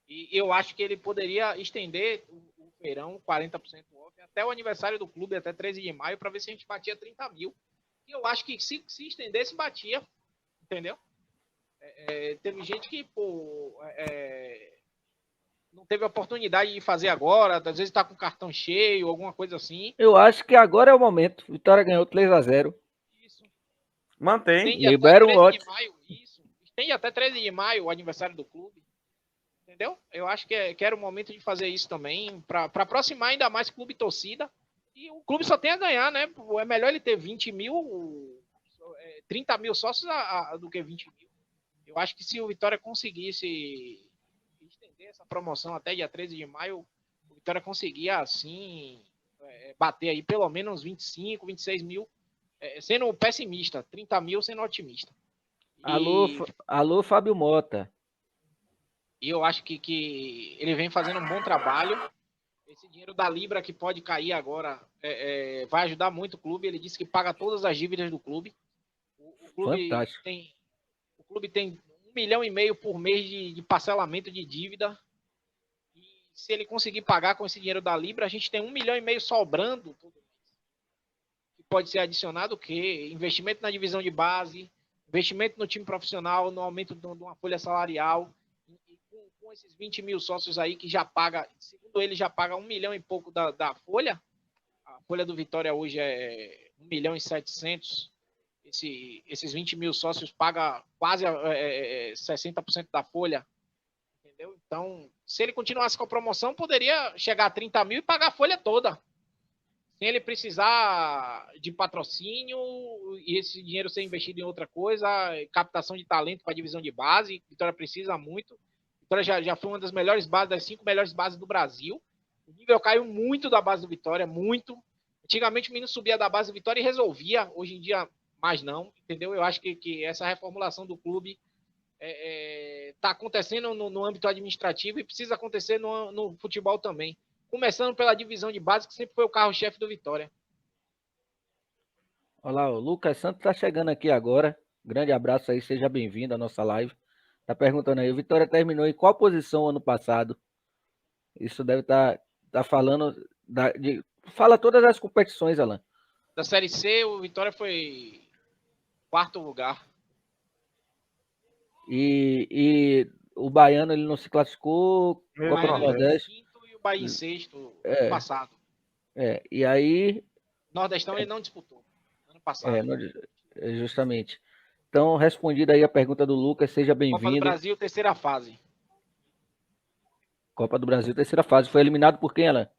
E eu acho que ele poderia estender o feirão 40% off até o aniversário do clube, até 13 de maio, para ver se a gente batia 30 mil. E eu acho que se estendesse, batia, entendeu? Teve gente que, não teve oportunidade de fazer agora, às vezes está com cartão cheio, alguma coisa assim. Eu acho que agora é o momento. Vitória ganhou 3-0. Isso. Mantém. Libera um lote. Estende até 13 de maio o aniversário do clube. Entendeu? Eu acho que era o momento de fazer isso também, para aproximar ainda mais clube e torcida. E o clube só tem a ganhar, né? É melhor ele ter 20 mil, 30 mil sócios do que 20 mil. Eu acho que se o Vitória conseguisse estender essa promoção até dia 13 de maio, o Vitória conseguia, assim, bater aí pelo menos 25, 26 mil, sendo pessimista, 30 mil sendo otimista. Alô, Fábio Mota. E eu acho que ele vem fazendo um bom trabalho. Esse dinheiro da Libra que pode cair agora vai ajudar muito o clube. Ele disse que paga todas as dívidas do clube. O clube Fantástico. tem 1,5 milhão por mês de parcelamento de dívida. E se ele conseguir pagar com esse dinheiro da Libra, a gente tem 1,5 milhão sobrando todo mês. Que pode ser adicionado o quê? Investimento na divisão de base, investimento no time profissional, no aumento de uma folha salarial. Com esses 20 mil sócios aí que já paga, segundo ele, já paga 1 milhão e pouco da folha, a folha do Vitória hoje é 1.700.000. Esses 20 mil sócios pagam quase 60% da folha. Entendeu? Então, se ele continuasse com a promoção, poderia chegar a 30 mil e pagar a folha toda. Sem ele precisar de patrocínio e esse dinheiro ser investido em outra coisa, captação de talento para a divisão de base. Vitória precisa muito. Vitória já foi uma das melhores bases, das 5 melhores bases do Brasil. O nível caiu muito da base do Vitória, muito. Antigamente o menino subia da base do Vitória e resolvia. Hoje em dia, mais não, entendeu? Eu acho que essa reformulação do clube está acontecendo no âmbito administrativo e precisa acontecer no futebol também. Começando pela divisão de base, que sempre foi o carro-chefe do Vitória. Olá, o Lucas Santos está chegando aqui agora. Grande abraço aí, seja bem-vindo à nossa live. Tá perguntando aí, o Vitória terminou em qual posição ano passado? Isso deve estar falando fala todas as competições, Alan. Da Série C, o Vitória foi 4º lugar. E o Baiano ele não se classificou, Copa do Nordeste. Quinto e o Bahia em 6º, ano passado. E aí... Nordestão ele não disputou, ano passado. Justamente. Então, respondida aí a pergunta do Lucas, seja bem-vindo. Copa do Brasil, 3ª fase. Copa do Brasil, 3ª fase. Foi eliminado por quem, Alan?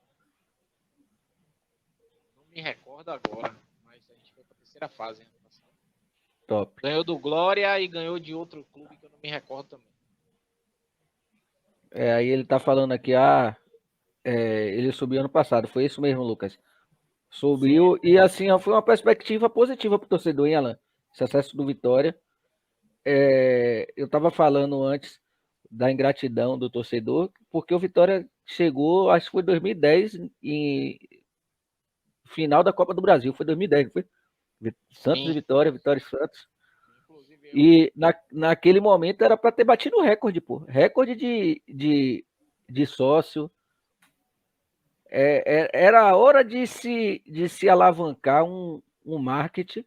Não me recordo agora, mas a gente foi para a 3ª fase. Ano passado. Top. Ganhou do Glória e ganhou de outro clube que eu não me recordo também. Aí ele tá falando aqui, ele subiu ano passado. Foi isso mesmo, Lucas? Subiu. Sim. E assim, foi uma perspectiva positiva para o torcedor, hein, Alan? Esse acesso do Vitória. Eu estava falando antes da ingratidão do torcedor, porque o Vitória chegou, acho que foi 2010, em final da Copa do Brasil. Foi 2010, não foi? Santos Sim. e Vitória, Vitória e Santos. E naquele momento era para ter batido o recorde, pô. Recorde de sócio. Era a hora de se alavancar um marketing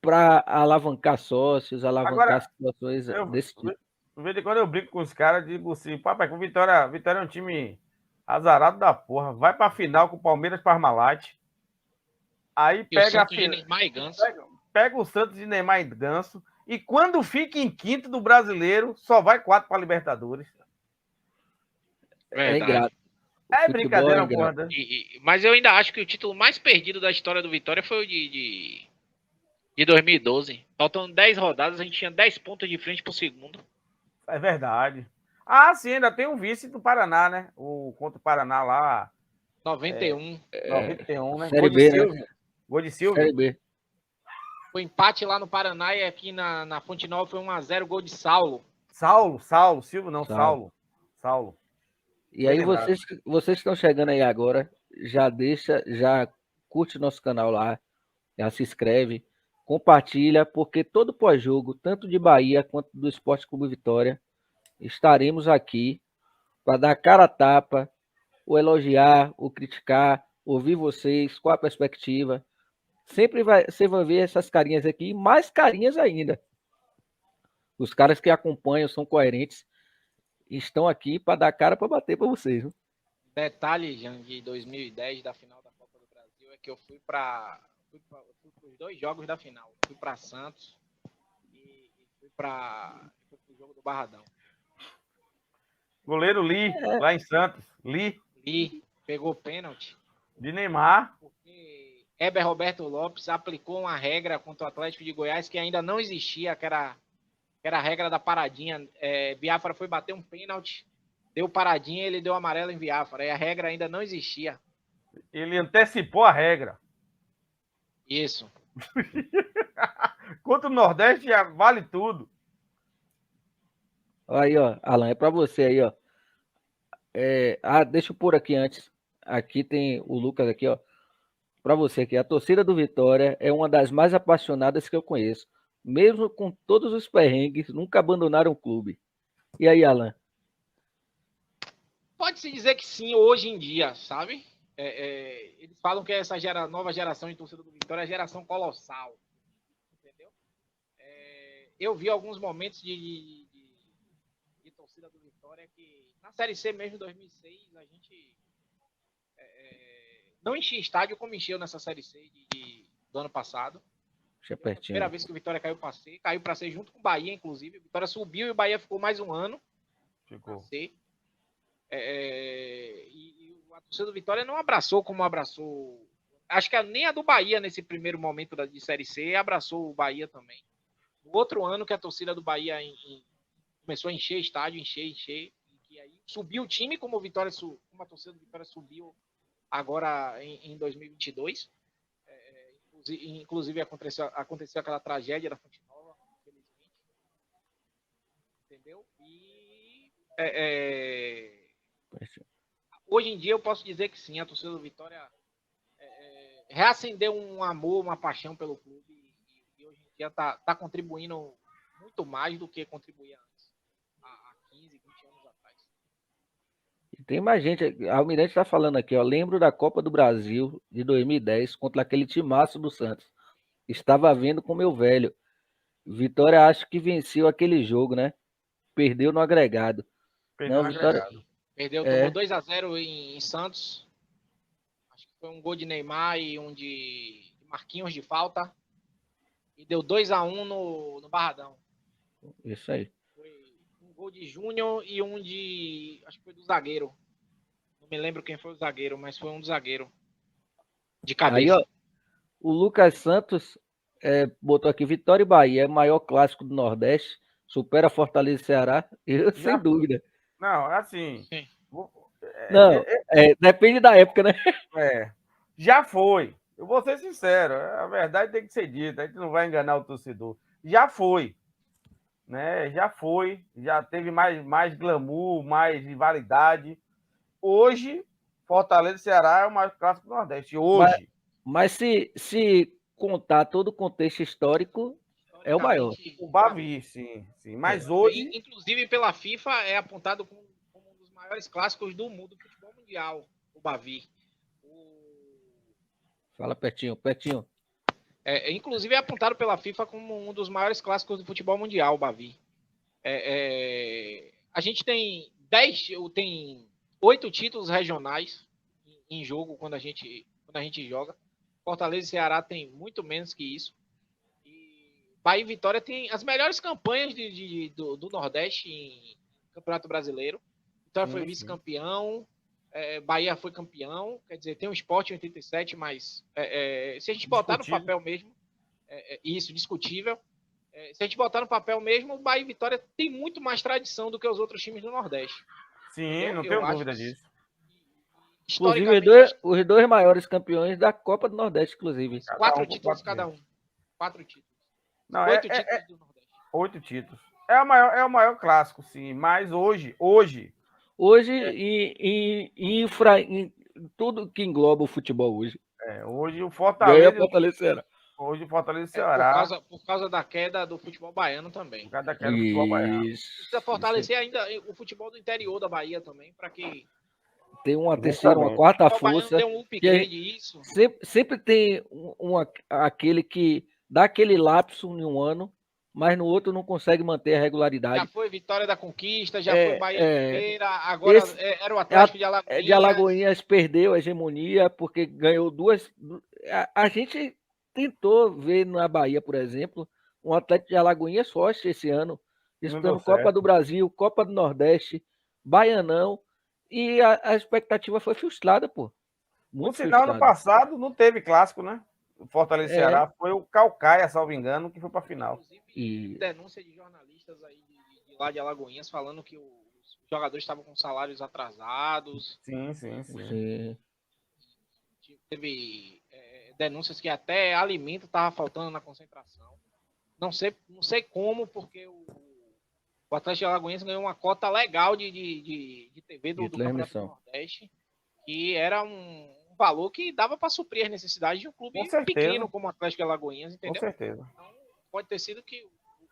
para alavancar sócios, alavancar situações desse tipo. De vez em quando eu brinco com os caras, digo assim, papai, que o Vitória é um time azarado da porra. Vai pra final com o Palmeiras Parmalat. Aí pega de Neymar e Ganso. Pega o Santos de Neymar e Ganso. E quando fica em quinto do brasileiro, só vai 4 para Libertadores. É ingrato. É brincadeira, porra. Mas eu ainda acho que o título mais perdido da história do Vitória foi o de 2012. Faltando 10 rodadas, a gente tinha 10 pontos de frente pro segundo. É verdade. Sim, ainda tem um vice do Paraná, né? Contra o Paraná lá. 91. 91, né? Série B, né? Gol de Silvio. Série B. Foi empate lá no Paraná e aqui na Fonte Nova foi 1-0, gol de Saulo. Saulo. Silvio não, Saulo. E aí vocês que estão chegando aí agora, já curte nosso canal lá, já se inscreve, compartilha, porque todo pós-jogo, tanto de Bahia quanto do Esporte Clube Vitória, estaremos aqui para dar cara a tapa, ou elogiar, ou criticar, ouvir vocês, qual a perspectiva. Sempre você vai ver essas carinhas aqui, e mais carinhas ainda. Os caras que acompanham são coerentes, estão aqui para dar cara para bater para vocês. Viu? Detalhe, Jean, de 2010, da final da Copa do Brasil, é que eu fui para os 2 jogos da final. Fui para Santos e fui para o jogo do Barradão. Goleiro Lee, lá em Santos. Lee pegou pênalti. De Neymar. Porque Heber Roberto Lopes aplicou uma regra contra o Atlético de Goiás que ainda não existia, que era a regra da paradinha. Biafra foi bater um pênalti, deu paradinha, ele deu amarelo em Biafra. E a regra ainda não existia. Ele antecipou a regra. Isso. Contra o Nordeste vale tudo. Aí, ó, Alan, é para você aí, ó. Deixa eu pôr aqui antes. Aqui tem o Lucas aqui, ó. Para você aqui, a torcida do Vitória é uma das mais apaixonadas que eu conheço. Mesmo com todos os perrengues, nunca abandonaram o clube. E aí, Alan? Pode-se dizer que sim, hoje em dia, sabe? Eles falam que essa nova geração de torcida do Vitória é a geração colossal. Entendeu? Eu vi alguns momentos de torcida do Vitória que, na Série C mesmo, em 2006, a gente não enchia estádio como encheu nessa Série C do ano passado. Deixa Foi a pertinho. primeira vez que o Vitória caiu para C junto com o Bahia, inclusive. O Vitória subiu e o Bahia ficou mais um ano. Ficou. C. E a torcida do Vitória não abraçou como abraçou. Acho que nem a do Bahia, nesse primeiro momento de Série C, abraçou o Bahia também. No outro ano que a torcida do Bahia começou a encher estádio, encher. E aí subiu o time, como a torcida do Vitória subiu agora em 2022. Inclusive aconteceu aquela tragédia da Fonte Nova, infelizmente. Entendeu? E hoje em dia eu posso dizer que sim, a torcida do Vitória reacendeu um amor, uma paixão pelo clube e hoje em dia está contribuindo muito mais do que contribuía antes, há 15, 20 anos atrás. Tem mais gente. A Almirante está falando aqui, ó. Lembro da Copa do Brasil de 2010 contra aquele timaço do Santos. Estava vendo com meu velho. Vitória acho que venceu aquele jogo, né? Perdeu no agregado. Perdeu no Vitória... agregado. Perdeu, tomou 2-0 em Santos. Acho que foi um gol de Neymar e um de Marquinhos de falta. E deu 2-1 no Barradão. Isso aí. Foi um gol de Júnior e um de... Acho que foi do zagueiro. Não me lembro quem foi o zagueiro, mas foi um do zagueiro. De cabeça. Aí, ó, o Lucas Santos botou aqui, Vitória e Bahia é o maior clássico do Nordeste. Supera Fortaleza e Ceará. Eu, sem dúvida. Não, assim... Não, depende da época, né? Já foi. Eu vou ser sincero, a verdade tem que ser dita, a gente não vai enganar o torcedor. Já foi. Né? Já foi, já teve mais glamour, mais rivalidade. Hoje, Fortaleza e Ceará é o maior clássico do Nordeste. Hoje. Mas se contar todo o contexto histórico, é o maior. O Bavi, sim. Mas hoje... Inclusive, pela FIFA, é apontado como um dos maiores clássicos do mundo do futebol mundial, o Bavi. Fala pertinho. Inclusive, é apontado pela FIFA como um dos maiores clássicos do futebol mundial, o Bavi. A gente tem 8 títulos regionais em jogo quando a gente joga. Fortaleza e Ceará tem muito menos que isso. E Bahia e Vitória tem as melhores campanhas do Nordeste em Campeonato Brasileiro. Vitória foi vice-campeão, Bahia foi campeão, quer dizer, tem um Sport em 87, mas se a gente botar no papel mesmo, isso, discutível. Se a gente botar no papel mesmo, o Bahia e Vitória tem muito mais tradição do que os outros times do Nordeste. Sim, não tenho dúvida disso. Inclusive, os dois maiores campeões da Copa do Nordeste, inclusive. 4 títulos cada um. 4 títulos. Não, 8 títulos do Nordeste. 8 títulos. É o maior clássico, sim. Mas hoje em tudo que engloba o futebol hoje. Hoje o Fortaleza. Hoje o Fortaleza e Ceará. Por causa da queda do futebol baiano também. Por causa da queda do futebol baiano. Precisa fortalecer ainda o futebol do interior da Bahia também, para que tem uma terceira, uma quarta força. Tem um upgrade, isso. Sempre tem aquele que dá aquele lapso em um ano, mas no outro não consegue manter a regularidade. Já foi Vitória da Conquista, já foi Bahia Primeira, agora era o Atlético de Alagoinhas. De Alagoinhas perdeu a hegemonia porque ganhou 2. A gente tentou ver na Bahia, por exemplo, um Atlético de Alagoinhas forte esse ano, disputando Copa do Brasil, Copa do Nordeste, Baianão. E a expectativa foi frustrada, pô. No final do passado não teve clássico, né? O Fortaleza e Ceará foi o Caucaia, salvo engano, que foi para a final. Inclusive, denúncia de jornalistas aí de lá de Alagoinhas falando que os jogadores estavam com salários atrasados. Sim. Teve denúncias que até alimento estava faltando na concentração. Não sei como, porque o Atlético de Alagoinhas ganhou uma cota legal de TV do Campeonato do Nordeste, que era um valor que dava para suprir as necessidades de um clube pequeno como o Atlético de Alagoinhas, entendeu? Com certeza. Então, pode ter sido que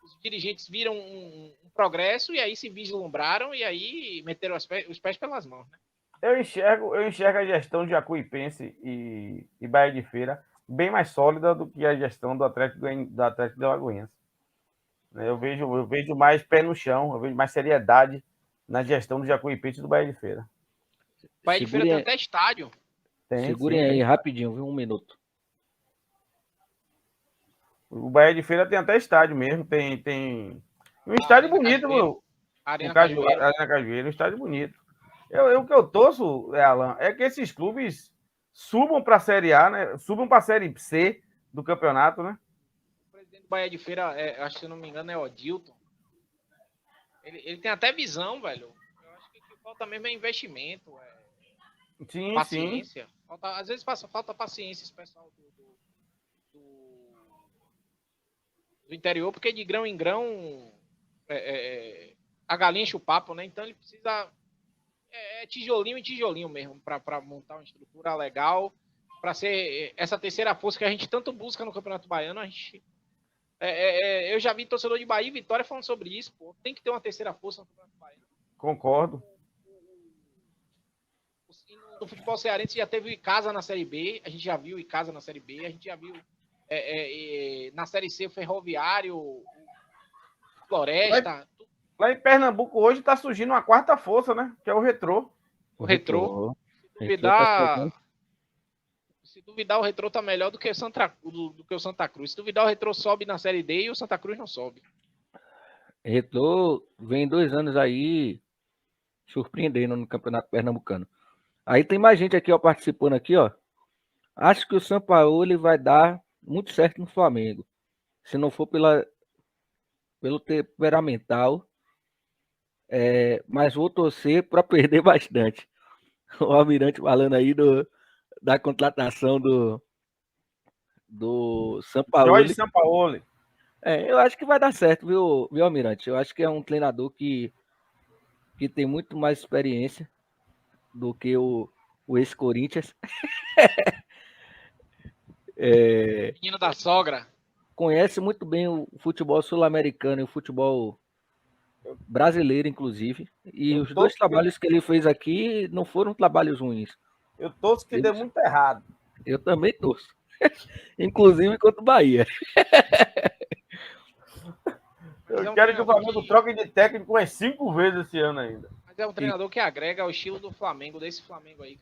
os dirigentes viram um progresso e aí se vislumbraram e aí meteram os pés pelas mãos, né? Eu enxergo a gestão de Jacuipense e Bahia de Feira bem mais sólida do que a gestão do Atlético de Alagoinhas. Eu vejo mais pé no chão, eu vejo mais seriedade na gestão do Jacuipense e do Bahia de Feira. Bahia de Feira tem até estádio. Segurem aí, rapidinho, viu? 1 minuto. O Bahia de Feira tem até estádio mesmo. Tem um estádio bonito, mano. Arena Cajueiro. Arena Cajueiro, um estádio bonito. O que eu torço, Alan, é que esses clubes subam para a Série A, né? Subam para a Série C do campeonato, né? O presidente do Bahia de Feira, acho que se não me engano, é o Odilton. Ele tem até visão, velho. Eu acho que o que falta mesmo é investimento, Sim, paciência. Sim. Às vezes falta paciência esse pessoal do interior, porque de grão em grão a galinha enche o papo, né? Então ele precisa tijolinho em tijolinho mesmo para montar uma estrutura legal, para ser essa terceira força que a gente tanto busca no Campeonato Baiano. A gente eu já vi torcedor de Bahia e Vitória falando sobre isso, pô. Tem que ter uma terceira força no Campeonato Baiano. Concordo. No futebol cearense já teve o Icasa na Série B, a gente já viu o Icasa na Série B, a gente já viu na Série C o Ferroviário, o Floresta. Lá em Pernambuco hoje está surgindo uma quarta força, né? Que é o Retrô. O Retrô. Se duvidar, o Retrô tá melhor do que o Santa Cruz. Se duvidar, o Retrô sobe na Série D e o Santa Cruz não sobe. Retrô vem 2 anos aí surpreendendo no Campeonato Pernambucano. Aí tem mais gente aqui, ó, participando aqui, ó. Acho que o Sampaoli vai dar muito certo no Flamengo. Se não for pelo temperamental, mas vou torcer para perder bastante. O Almirante falando aí da contratação do Sampaoli. Jorge Sampaoli. Eu acho que vai dar certo, viu, Almirante? Eu acho que é um treinador que tem muito mais experiência do que o ex-Corinthians. Menino da sogra. Conhece muito bem o futebol sul-americano e o futebol brasileiro, inclusive. E os 2 trabalhos que ele fez aqui não foram trabalhos ruins. Eu torço que dê muito errado. Eu também torço. Inclusive contra o Bahia. Eu quero que o Flamengo troque de técnico umas 5 vezes esse ano ainda. Mas é um treinador que agrega ao estilo do Flamengo, desse Flamengo aí.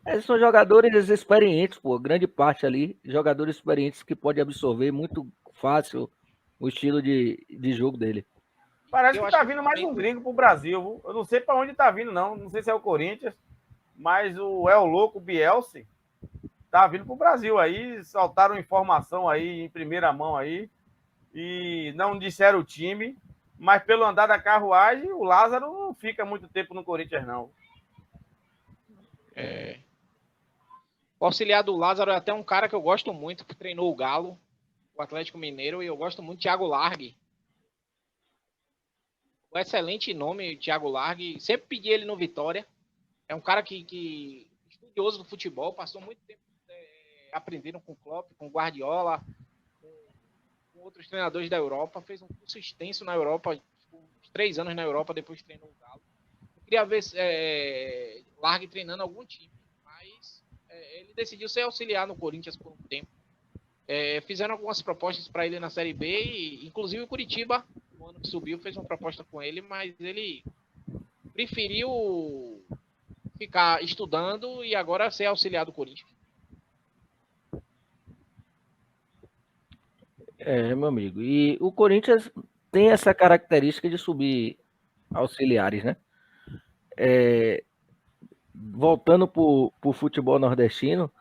Esses são jogadores experientes, pô. Grande parte ali. Jogadores experientes que podem absorver muito fácil o estilo de jogo dele. Parece que tá vindo mais um gringo pro Brasil. Eu não sei para onde tá vindo, não. Não sei se é o Corinthians, mas o Louco Bielsa tá vindo pro Brasil aí. Soltaram informação aí em primeira mão aí. E não disseram o time, mas pelo andar da carruagem, o Lázaro não fica muito tempo no Corinthians, não. O auxiliar do Lázaro é até um cara que eu gosto muito, que treinou o Galo, o Atlético Mineiro, e eu gosto muito, Thiago Largue. Um excelente nome, Thiago Largue. Sempre pedi ele no Vitória. É um cara que estudioso do futebol, passou muito tempo aprendendo com o Klopp, com o Guardiola, com outros treinadores da Europa, fez um curso extenso na Europa, uns 3 anos na Europa, depois treinou o Galo. Eu queria ver Largue treinando algum time, mas ele decidiu ser auxiliar no Corinthians por um tempo. Fizeram algumas propostas para ele na Série B, e inclusive o Curitiba, no ano que subiu, fez uma proposta com ele, mas ele preferiu ficar estudando e agora ser auxiliar do Corinthians. Meu amigo. E o Corinthians tem essa característica de subir auxiliares, né? Voltando para o futebol nordestino,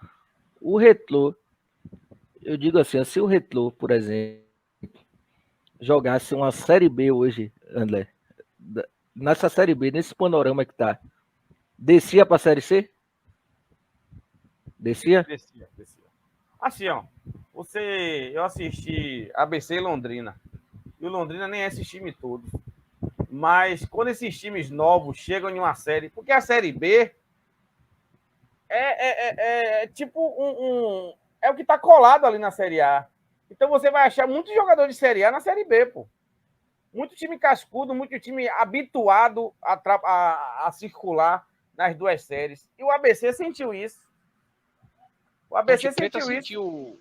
o Retrô, eu digo assim, se o Retrô, por exemplo, jogasse uma Série B hoje, André, nessa Série B, nesse panorama que tá, descia para a Série C? Descia? Descia. Assim, ó, eu assisti ABC e Londrina, e o Londrina nem é esse time todo, mas quando esses times novos chegam em uma série, porque a Série B é tipo é o que tá colado ali na Série A. Então você vai achar muitos jogadores de Série A na Série B, pô. Muito time cascudo, muito time habituado a circular nas 2 séries. E o ABC sentiu isso. O ABC sentiu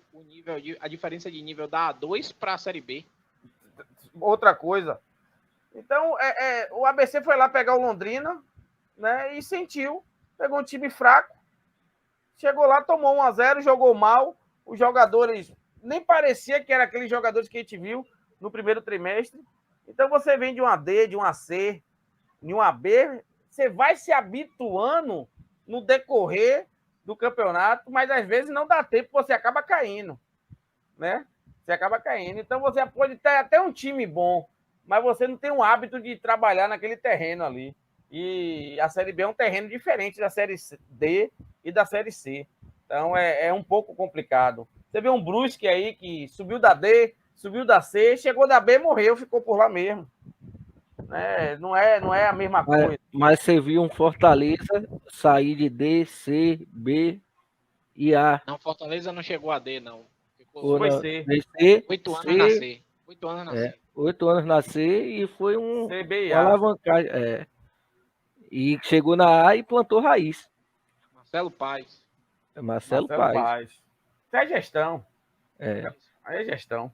a diferença de nível da A2 para a Série B. Outra coisa. Então, o ABC foi lá pegar o Londrina, né, e sentiu. Pegou um time fraco, Chegou lá, tomou 1-0, jogou mal. Os jogadores nem parecia que eram aqueles jogadores que a gente viu no primeiro trimestre. Então você vem de uma D, de uma C, de uma B, você vai se habituando no decorrer do campeonato, mas às vezes não dá tempo, você acaba caindo, né? Você acaba caindo. Então você pode ter até um time bom, mas você não tem o hábito de trabalhar naquele terreno ali. E a Série B é um terreno diferente da Série D e da Série C. Então é um pouco complicado. Você vê um Brusque aí que subiu da D, subiu da C, chegou da B, morreu, ficou por lá mesmo. Não é a mesma coisa. Mas você viu um Fortaleza sair de D, C, B e A. Não, Fortaleza não chegou a D, não. Ficou Foi na C. C, 8 anos C, na C. 8 anos na C. 8 anos na C e foi uma CBA. alavancagem. E chegou na A e plantou raiz. Marcelo Paes. Marcelo Paes. Isso é gestão. É. Aí é gestão.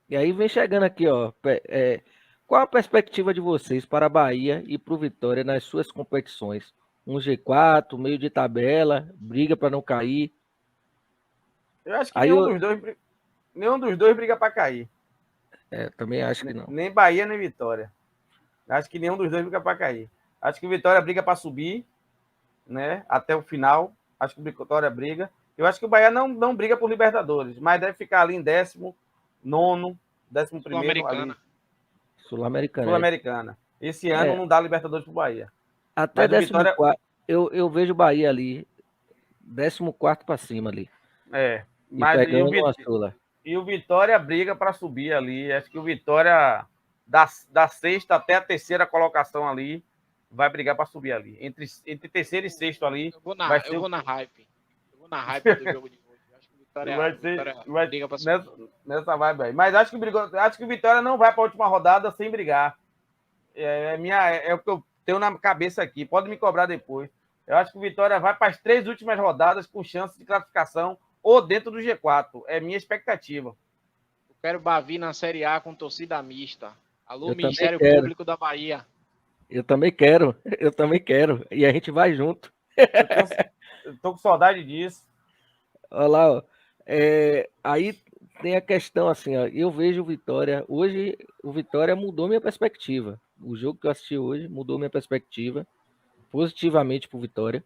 E aí vem chegando aqui, ó. Qual a perspectiva de vocês para a Bahia e para o Vitória nas suas competições? Um G4, meio de tabela, briga para não cair. Eu acho que Aí nenhum dos dois briga para cair. Também acho que não. Nem Bahia, nem Vitória. Acho que nenhum dos dois briga para cair. Acho que o Vitória briga para subir, né? Até o final. Acho que o Vitória briga. Eu acho que o Bahia não briga por Libertadores, mas deve ficar ali em 19º, 11º ali. Sul-Americana. Esse ano não dá Libertadores pro Bahia. Até 14º. Eu vejo o Bahia ali, 14º para cima ali. Mas pegando uma Sula. E o Vitória briga para subir ali. Acho que o Vitória, da sexta até a terceira colocação ali, vai brigar para subir ali. Entre terceiro e sexto ali. Eu vou na hype. Eu vou na hype do jogo de hoje. Acho que o Vitória briga para subir. Nessa vibe aí. Mas acho que o Vitória não vai para a última rodada sem brigar. É o que eu tenho na cabeça aqui. Pode me cobrar depois. Eu acho que o Vitória vai para as 3 últimas rodadas com chance de classificação ou dentro do G4. É minha expectativa. Eu quero Bavi na Série A com torcida mista. Alô, Eu Ministério Público da Bahia. Eu também quero. E a gente vai junto. Eu tô com saudade disso. Olha lá, ó. Aí tem a questão assim, ó. Eu vejo o Vitória. Hoje, o Vitória mudou minha perspectiva. O jogo que eu assisti hoje mudou minha perspectiva positivamente pro Vitória.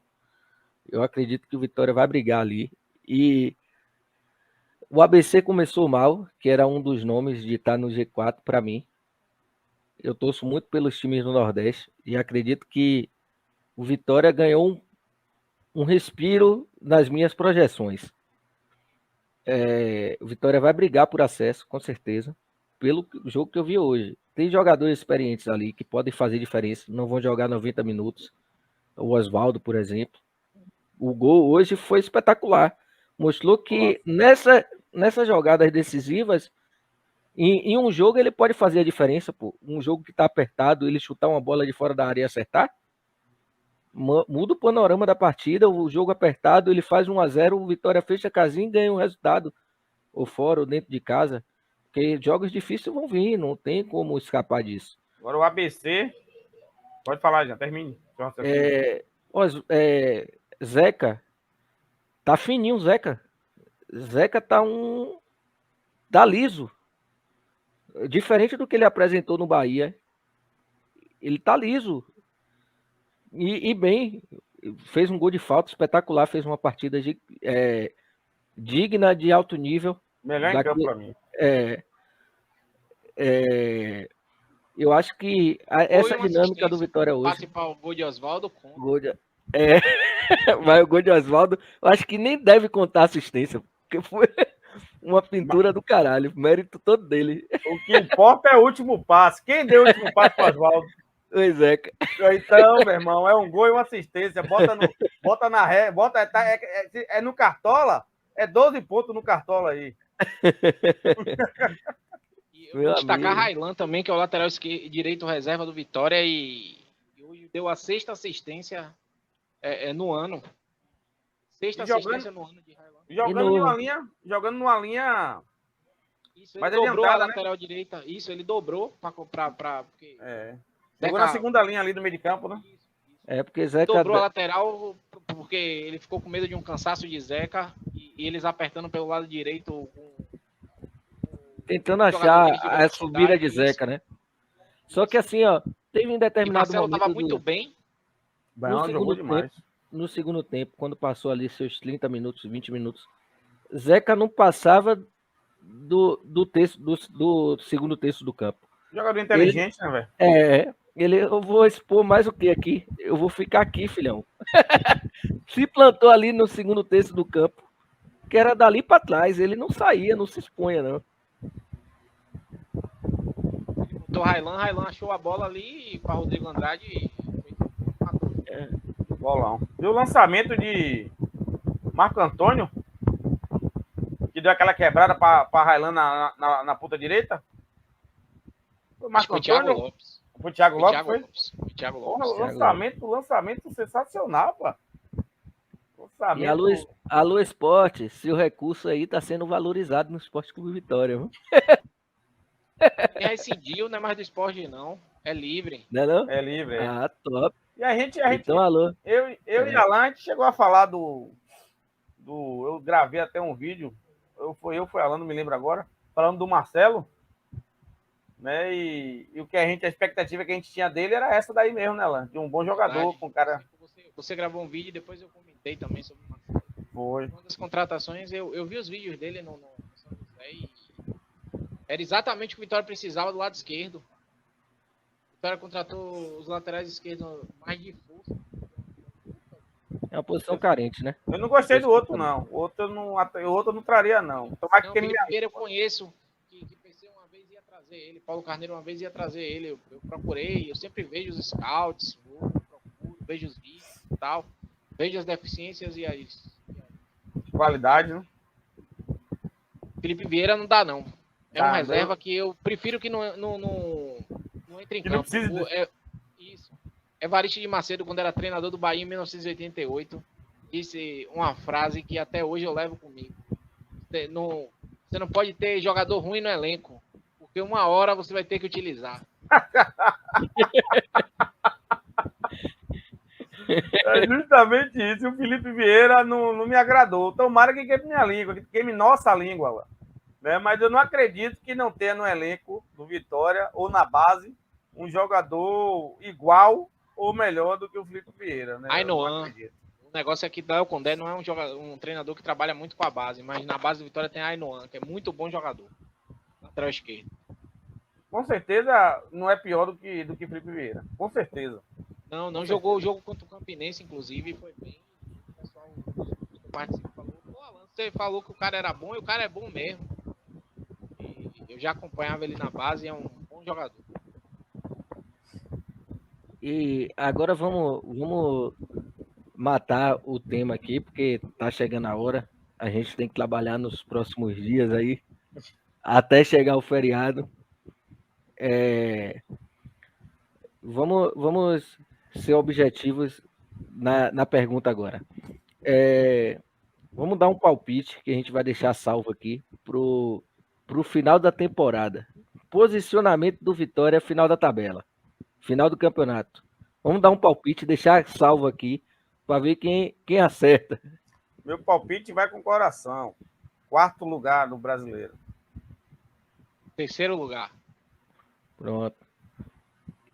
Eu acredito que o Vitória vai brigar ali. E o ABC começou mal, que era um dos nomes de estar no G4 para mim. Eu torço muito pelos times do Nordeste e acredito que o Vitória ganhou um respiro nas minhas projeções. O Vitória vai brigar por acesso, com certeza, pelo jogo que eu vi hoje. Tem jogadores experientes ali que podem fazer diferença, não vão jogar 90 minutos. O Oswaldo, por exemplo. O gol hoje foi espetacular. Mostrou que nessas jogadas decisivas, em um jogo ele pode fazer a diferença. Pô. Um jogo que está apertado, ele chutar uma bola de fora da área e acertar, muda o panorama da partida. O jogo apertado, ele faz 1-0, o Vitória fecha a casinha e ganha um resultado, ou fora ou dentro de casa. Porque jogos difíceis vão vir, não tem como escapar disso. Agora o ABC, pode falar, já termine. Zeca, tá fininho, Zeca tá liso. Diferente do que ele apresentou no Bahia. Ele tá liso. E bem, fez um gol de falta espetacular, fez uma partida digna de alto nível. Melhor em campo para mim. Eu acho que essa dinâmica do Vitória hoje... Participar o gol de Oswaldo Mas o gol de Oswaldo, eu acho que nem deve contar assistência, porque foi uma pintura do caralho, mérito todo dele. O que importa é o último passe. Quem deu o último passe para o Oswaldo? O Zeca. Então, meu irmão, é um gol e uma assistência. Bota na ré, é no Cartola, é 12 pontos no Cartola aí. E eu vou destacar Railan também, que é o lateral direito reserva do Vitória e hoje deu a 6ª assistência no ano. 6ª assistência no ano de Railan. Jogando numa linha. Isso, ele dobrou a lateral direita. Isso, ele dobrou para comprar. Jogou na segunda linha ali do meio de campo, né? Porque Zeca dobrou a lateral canto, porque ele ficou com medo de um cansaço de Zeca e eles apertando pelo lado direito. Tentando achar a subida de isso. Zeca, né? Só que assim, ó, teve um E determinado Marcelo momento tava muito bem. Baião jogou demais. No segundo tempo, quando passou ali seus 30 minutos, 20 minutos, Zeca não passava do segundo terço do campo. Jogador inteligente, né, velho? Eu vou expor mais o que aqui? Eu vou ficar aqui, filhão. Se plantou ali no segundo terço do campo, que era dali para trás, ele não saía, não se expunha, não. O Railan achou a bola ali para Rodrigo Andrade. Bolão. E o lançamento de Marco Antônio, que deu aquela quebrada para Railan na ponta direita? Foi Marco Antônio? Lopes. Foi Thiago Lopes, foi? Foi Thiago Lopes. Lançamento sensacional, pô. E a Lua Esporte, seu recurso aí tá sendo valorizado no Esporte Clube Vitória, viu? Quem rescindiu não é mais do esporte, não. É livre. Não é não? É livre, é. Ah, top. E a gente então, alô. Eu e Alan, a gente chegou a falar eu gravei até um vídeo, foi Alan, não me lembro agora, falando do Marcelo, né? E o que a expectativa que a gente tinha dele era essa daí mesmo, né, Alan? De um bom jogador, com cara. Você gravou um vídeo e depois eu comentei também sobre o Marcelo. Foi. Uma das contratações, eu vi os vídeos dele no São José e era exatamente o que o Vitória precisava do lado esquerdo. O Vitória contratou os laterais esquerdos mais de força. É uma posição carente, né? Eu não gostei do outro, não. O outro eu não traria, não. Tomar que Felipe Vieira eu conheço, que PC uma vez ia trazer ele, Paulo Carneiro uma vez ia trazer ele. Eu procurei, eu sempre vejo os scouts, vejo os vídeos e tal, vejo as deficiências e as qualidades, né? Felipe Vieira não dá, não. É uma reserva que eu prefiro que não entre em campo. Isso. Evaristo de Macedo, quando era treinador do Bahia em 1988, disse uma frase que até hoje eu levo comigo. Você não pode ter jogador ruim no elenco, porque uma hora você vai ter que utilizar. É justamente isso. O Felipe Vieira não me agradou. Tomara que queime minha língua, que queime nossa língua lá. Né? Mas eu não acredito que não tenha no elenco do Vitória ou na base um jogador igual ou melhor do que o Felipe Vieira. Né? Ainoan. O negócio é que Dael Condé não é um treinador que trabalha muito com a base, mas na base do Vitória tem Ainoan, que é muito bom jogador. Lateral esquerdo. Com certeza não é pior do que Felipe Vieira. Com certeza. Não jogou o jogo contra o Campinense, inclusive, e foi bem. O pessoal que participou falou, Alan, você falou que o cara era bom e o cara é bom mesmo. Eu já acompanhava ele na base e é um bom jogador. E agora vamos matar o tema aqui, porque tá chegando a hora. A gente tem que trabalhar nos próximos dias aí, até chegar o feriado. Vamos ser objetivos na pergunta agora. Vamos dar um palpite que a gente vai deixar salvo aqui pro final da temporada. Posicionamento do Vitória, final da tabela. Final do campeonato. Vamos dar um palpite, deixar salvo aqui, para ver quem acerta. Meu palpite vai com o coração. 4º lugar no Brasileiro. 3º lugar. Pronto.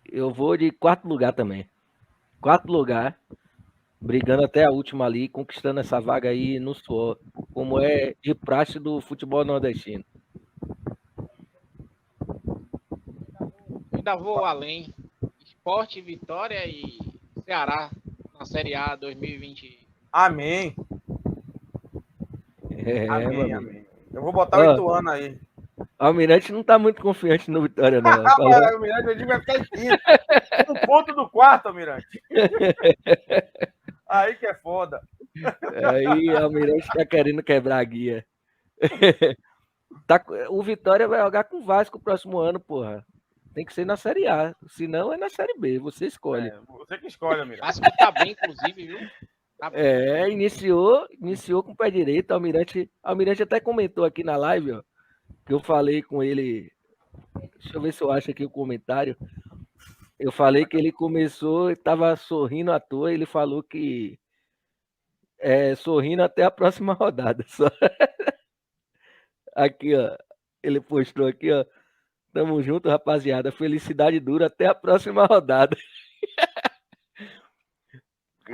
Eu vou de 4º lugar também. 4º lugar. Brigando até a última ali, conquistando essa vaga aí no suor, como é de praxe do futebol nordestino. Ainda vou além. Sport, Vitória e Ceará na Série A 2020. Amém. Amém. Eu vou botar o Ituano aí. O Almirante não tá muito confiante no Vitória, não. O Almirante, eu digo, vai ficar em quinto. No ponto do 4º, Almirante. Aí que é foda. Aí o Almirante tá querendo quebrar a guia. O Vitória vai jogar com o Vasco o próximo ano, porra. Tem que ser na Série A. Se não, é na Série B. Você escolhe. Você que escolhe, Almirante. Vasco tá bem, inclusive, viu? Tá bem. Iniciou com o pé direito. O Almirante até comentou aqui na live, ó, que eu falei com ele. Deixa eu ver se eu acho aqui o comentário. Eu falei que ele começou e estava sorrindo à toa. Ele falou que sorrindo até a próxima rodada. Só. Aqui, ó. Ele postou aqui, ó. Tamo junto, rapaziada. Felicidade dura até a próxima rodada.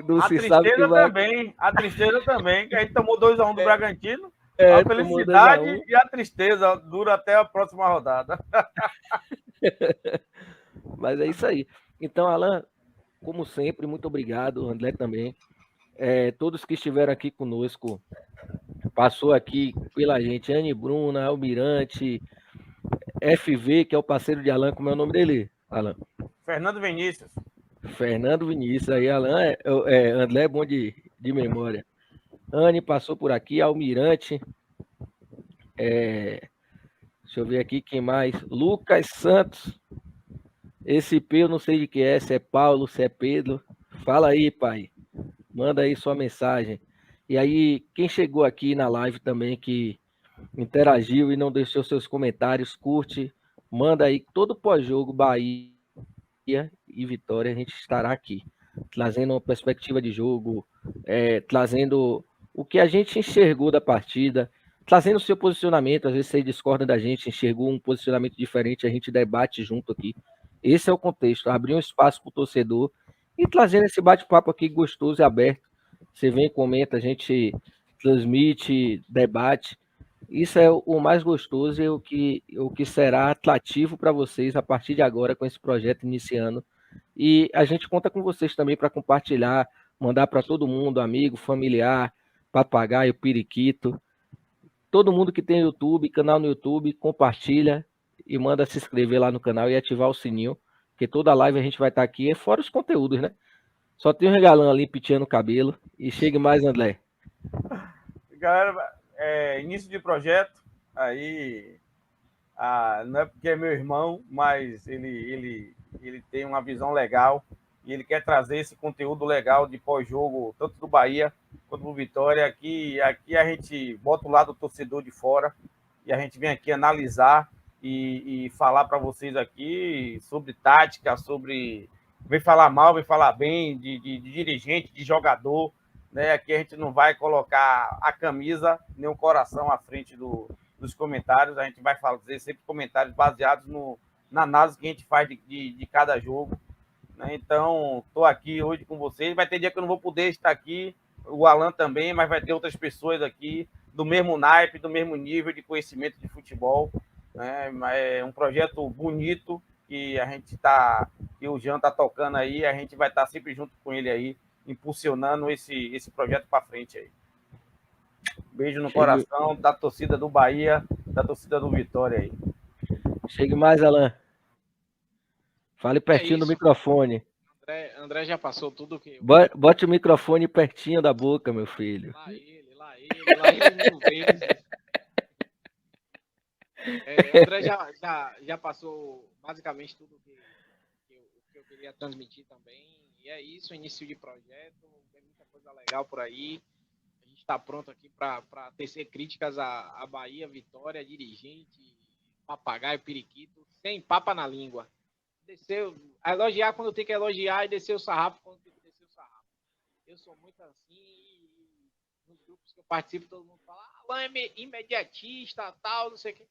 Não A se sabe o que vai. a tristeza também, que a gente tomou 2-1 do Bragantino. A Tomou 2 a 1. felicidade e a tristeza dura até a próxima rodada. Mas é isso aí. Então, Alan, como sempre, muito obrigado. André também. Todos que estiveram aqui conosco, passou aqui pela gente, Anne Bruna, Almirante, FV, que é o parceiro de Alan, como é o nome dele, Alan? Fernando Vinícius. Fernando Vinícius, aí Alan, André é bom de memória. Anne passou por aqui, Almirante, deixa eu ver aqui quem mais, Lucas Santos, esse P eu não sei de que é, se é Paulo, se é Pedro, fala aí, pai, manda aí sua mensagem. E aí, quem chegou aqui na live também, que interagiu e não deixou seus comentários, curte, manda aí todo pós-jogo, Bahia e Vitória, a gente estará aqui, trazendo uma perspectiva de jogo, trazendo o que a gente enxergou da partida, trazendo o seu posicionamento, às vezes você discorda da gente, enxergou um posicionamento diferente, a gente debate junto aqui. Esse é o contexto, abrir um espaço para o torcedor e trazendo esse bate-papo aqui gostoso e aberto. Você vem, comenta, a gente transmite, debate. Isso é o mais gostoso e o que será atrativo para vocês a partir de agora com esse projeto iniciando. E a gente conta com vocês também para compartilhar, mandar para todo mundo, amigo, familiar, papagaio, periquito. Todo mundo que tem YouTube, canal no YouTube, compartilha e manda se inscrever lá no canal e ativar o sininho, porque toda live a gente vai estar aqui, fora os conteúdos, né? Só tem um regalão ali, penteando o cabelo. E chegue mais, André. Galera, início de projeto, aí não é porque é meu irmão, mas ele tem uma visão legal e ele quer trazer esse conteúdo legal de pós-jogo, tanto do Bahia quanto do Vitória. Aqui a gente bota o lado do torcedor de fora e a gente vem aqui analisar e falar para vocês aqui sobre tática, sobre... Vem falar mal, vem falar bem de dirigente, de jogador, né? Aqui a gente não vai colocar a camisa nem o coração à frente dos comentários. A gente vai fazer sempre comentários baseados na análise que a gente faz de cada jogo, né? Então, estou aqui hoje com vocês. Vai ter dia que eu não vou poder estar aqui, o Alan também, mas vai ter outras pessoas aqui do mesmo naipe, do mesmo nível de conhecimento de futebol, né? É um projeto bonito que a gente que o Jean está tocando aí, a gente vai estar sempre junto com ele aí, impulsionando esse projeto para frente aí. Beijo no coração da torcida do Bahia, da torcida do Vitória aí. Chegue mais, Alan. Fale pertinho do microfone. André já passou tudo que... Bote o microfone pertinho da boca, meu filho. Lá ele mil vezes. André já passou basicamente tudo que eu queria transmitir também. E é isso, início de projeto, tem muita coisa legal por aí. A gente está pronto aqui para tecer críticas à Bahia, Vitória, dirigente, papagaio, periquito, sem papa na língua. Elogiar quando tem que elogiar e descer o sarrafo quando tem que descer o sarrafo. Eu sou muito assim, e nos grupos que eu participo, todo mundo fala, Alan é imediatista, tal, não sei o quê.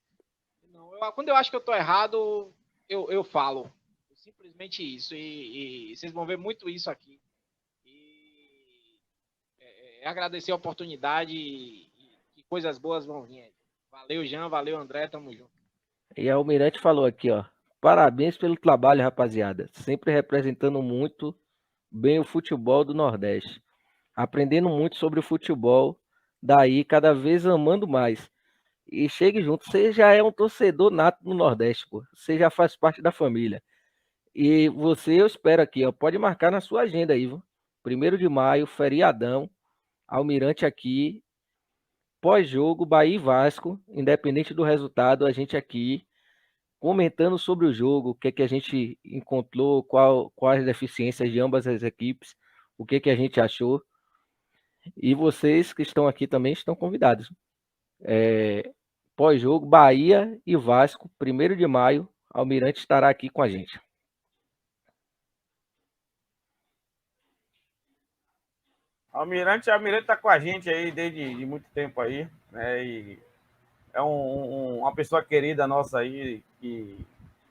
Não, quando eu acho que eu estou errado, eu falo. Simplesmente isso. E vocês vão ver muito isso aqui. E agradecer a oportunidade e coisas boas vão vir aí. Valeu, Jean. Valeu, André. Tamo junto. E a Almirante falou aqui, ó. Parabéns pelo trabalho, rapaziada. Sempre representando muito bem o futebol do Nordeste. Aprendendo muito sobre o futebol. Daí, cada vez amando mais. E chegue junto. Você já é um torcedor nato no Nordeste, pô. Você já faz parte da família. E você, eu espero aqui, ó. Pode marcar na sua agenda aí, viu? 1º de maio, feriadão. Almirante aqui. Pós-jogo, Bahia e Vasco. Independente do resultado, a gente aqui comentando sobre o jogo, o que é que a gente encontrou, quais as deficiências de ambas as equipes, o que é que a gente achou. E vocês que estão aqui também estão convidados. Pós-jogo, Bahia e Vasco, 1º de maio, Almirante estará aqui com a gente. Almirante tá com a gente aí desde de muito tempo aí, né? E é uma pessoa querida nossa aí, que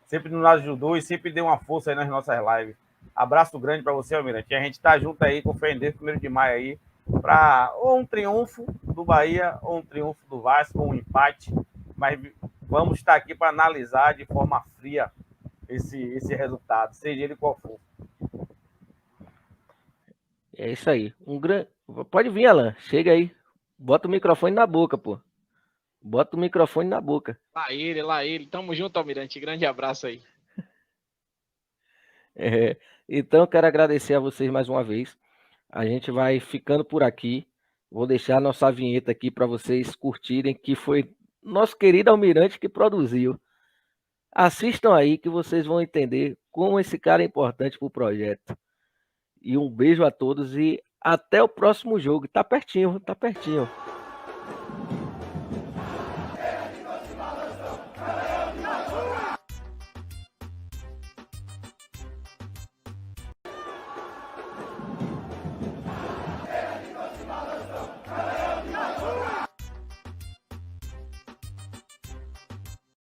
sempre nos ajudou e sempre deu uma força aí nas nossas lives. Abraço grande para você, Almirante. E a gente tá junto aí com o fé em Deus, 1º de maio aí, para ou um triunfo do Bahia, ou um triunfo do Vasco, ou um empate. Mas vamos estar aqui para analisar de forma fria esse resultado, seja ele qual for. É isso aí. Pode vir, Alan. Chega aí. Bota o microfone na boca, pô. Bota o microfone na boca. Lá ele. Tamo junto, Almirante. Grande abraço aí. Então, quero agradecer a vocês mais uma vez. A gente vai ficando por aqui. Vou deixar a nossa vinheta aqui para vocês curtirem, que foi nosso querido Almirante que produziu. Assistam aí que vocês vão entender como esse cara é importante para o projeto. E um beijo a todos e até o próximo jogo. Tá pertinho, tá pertinho.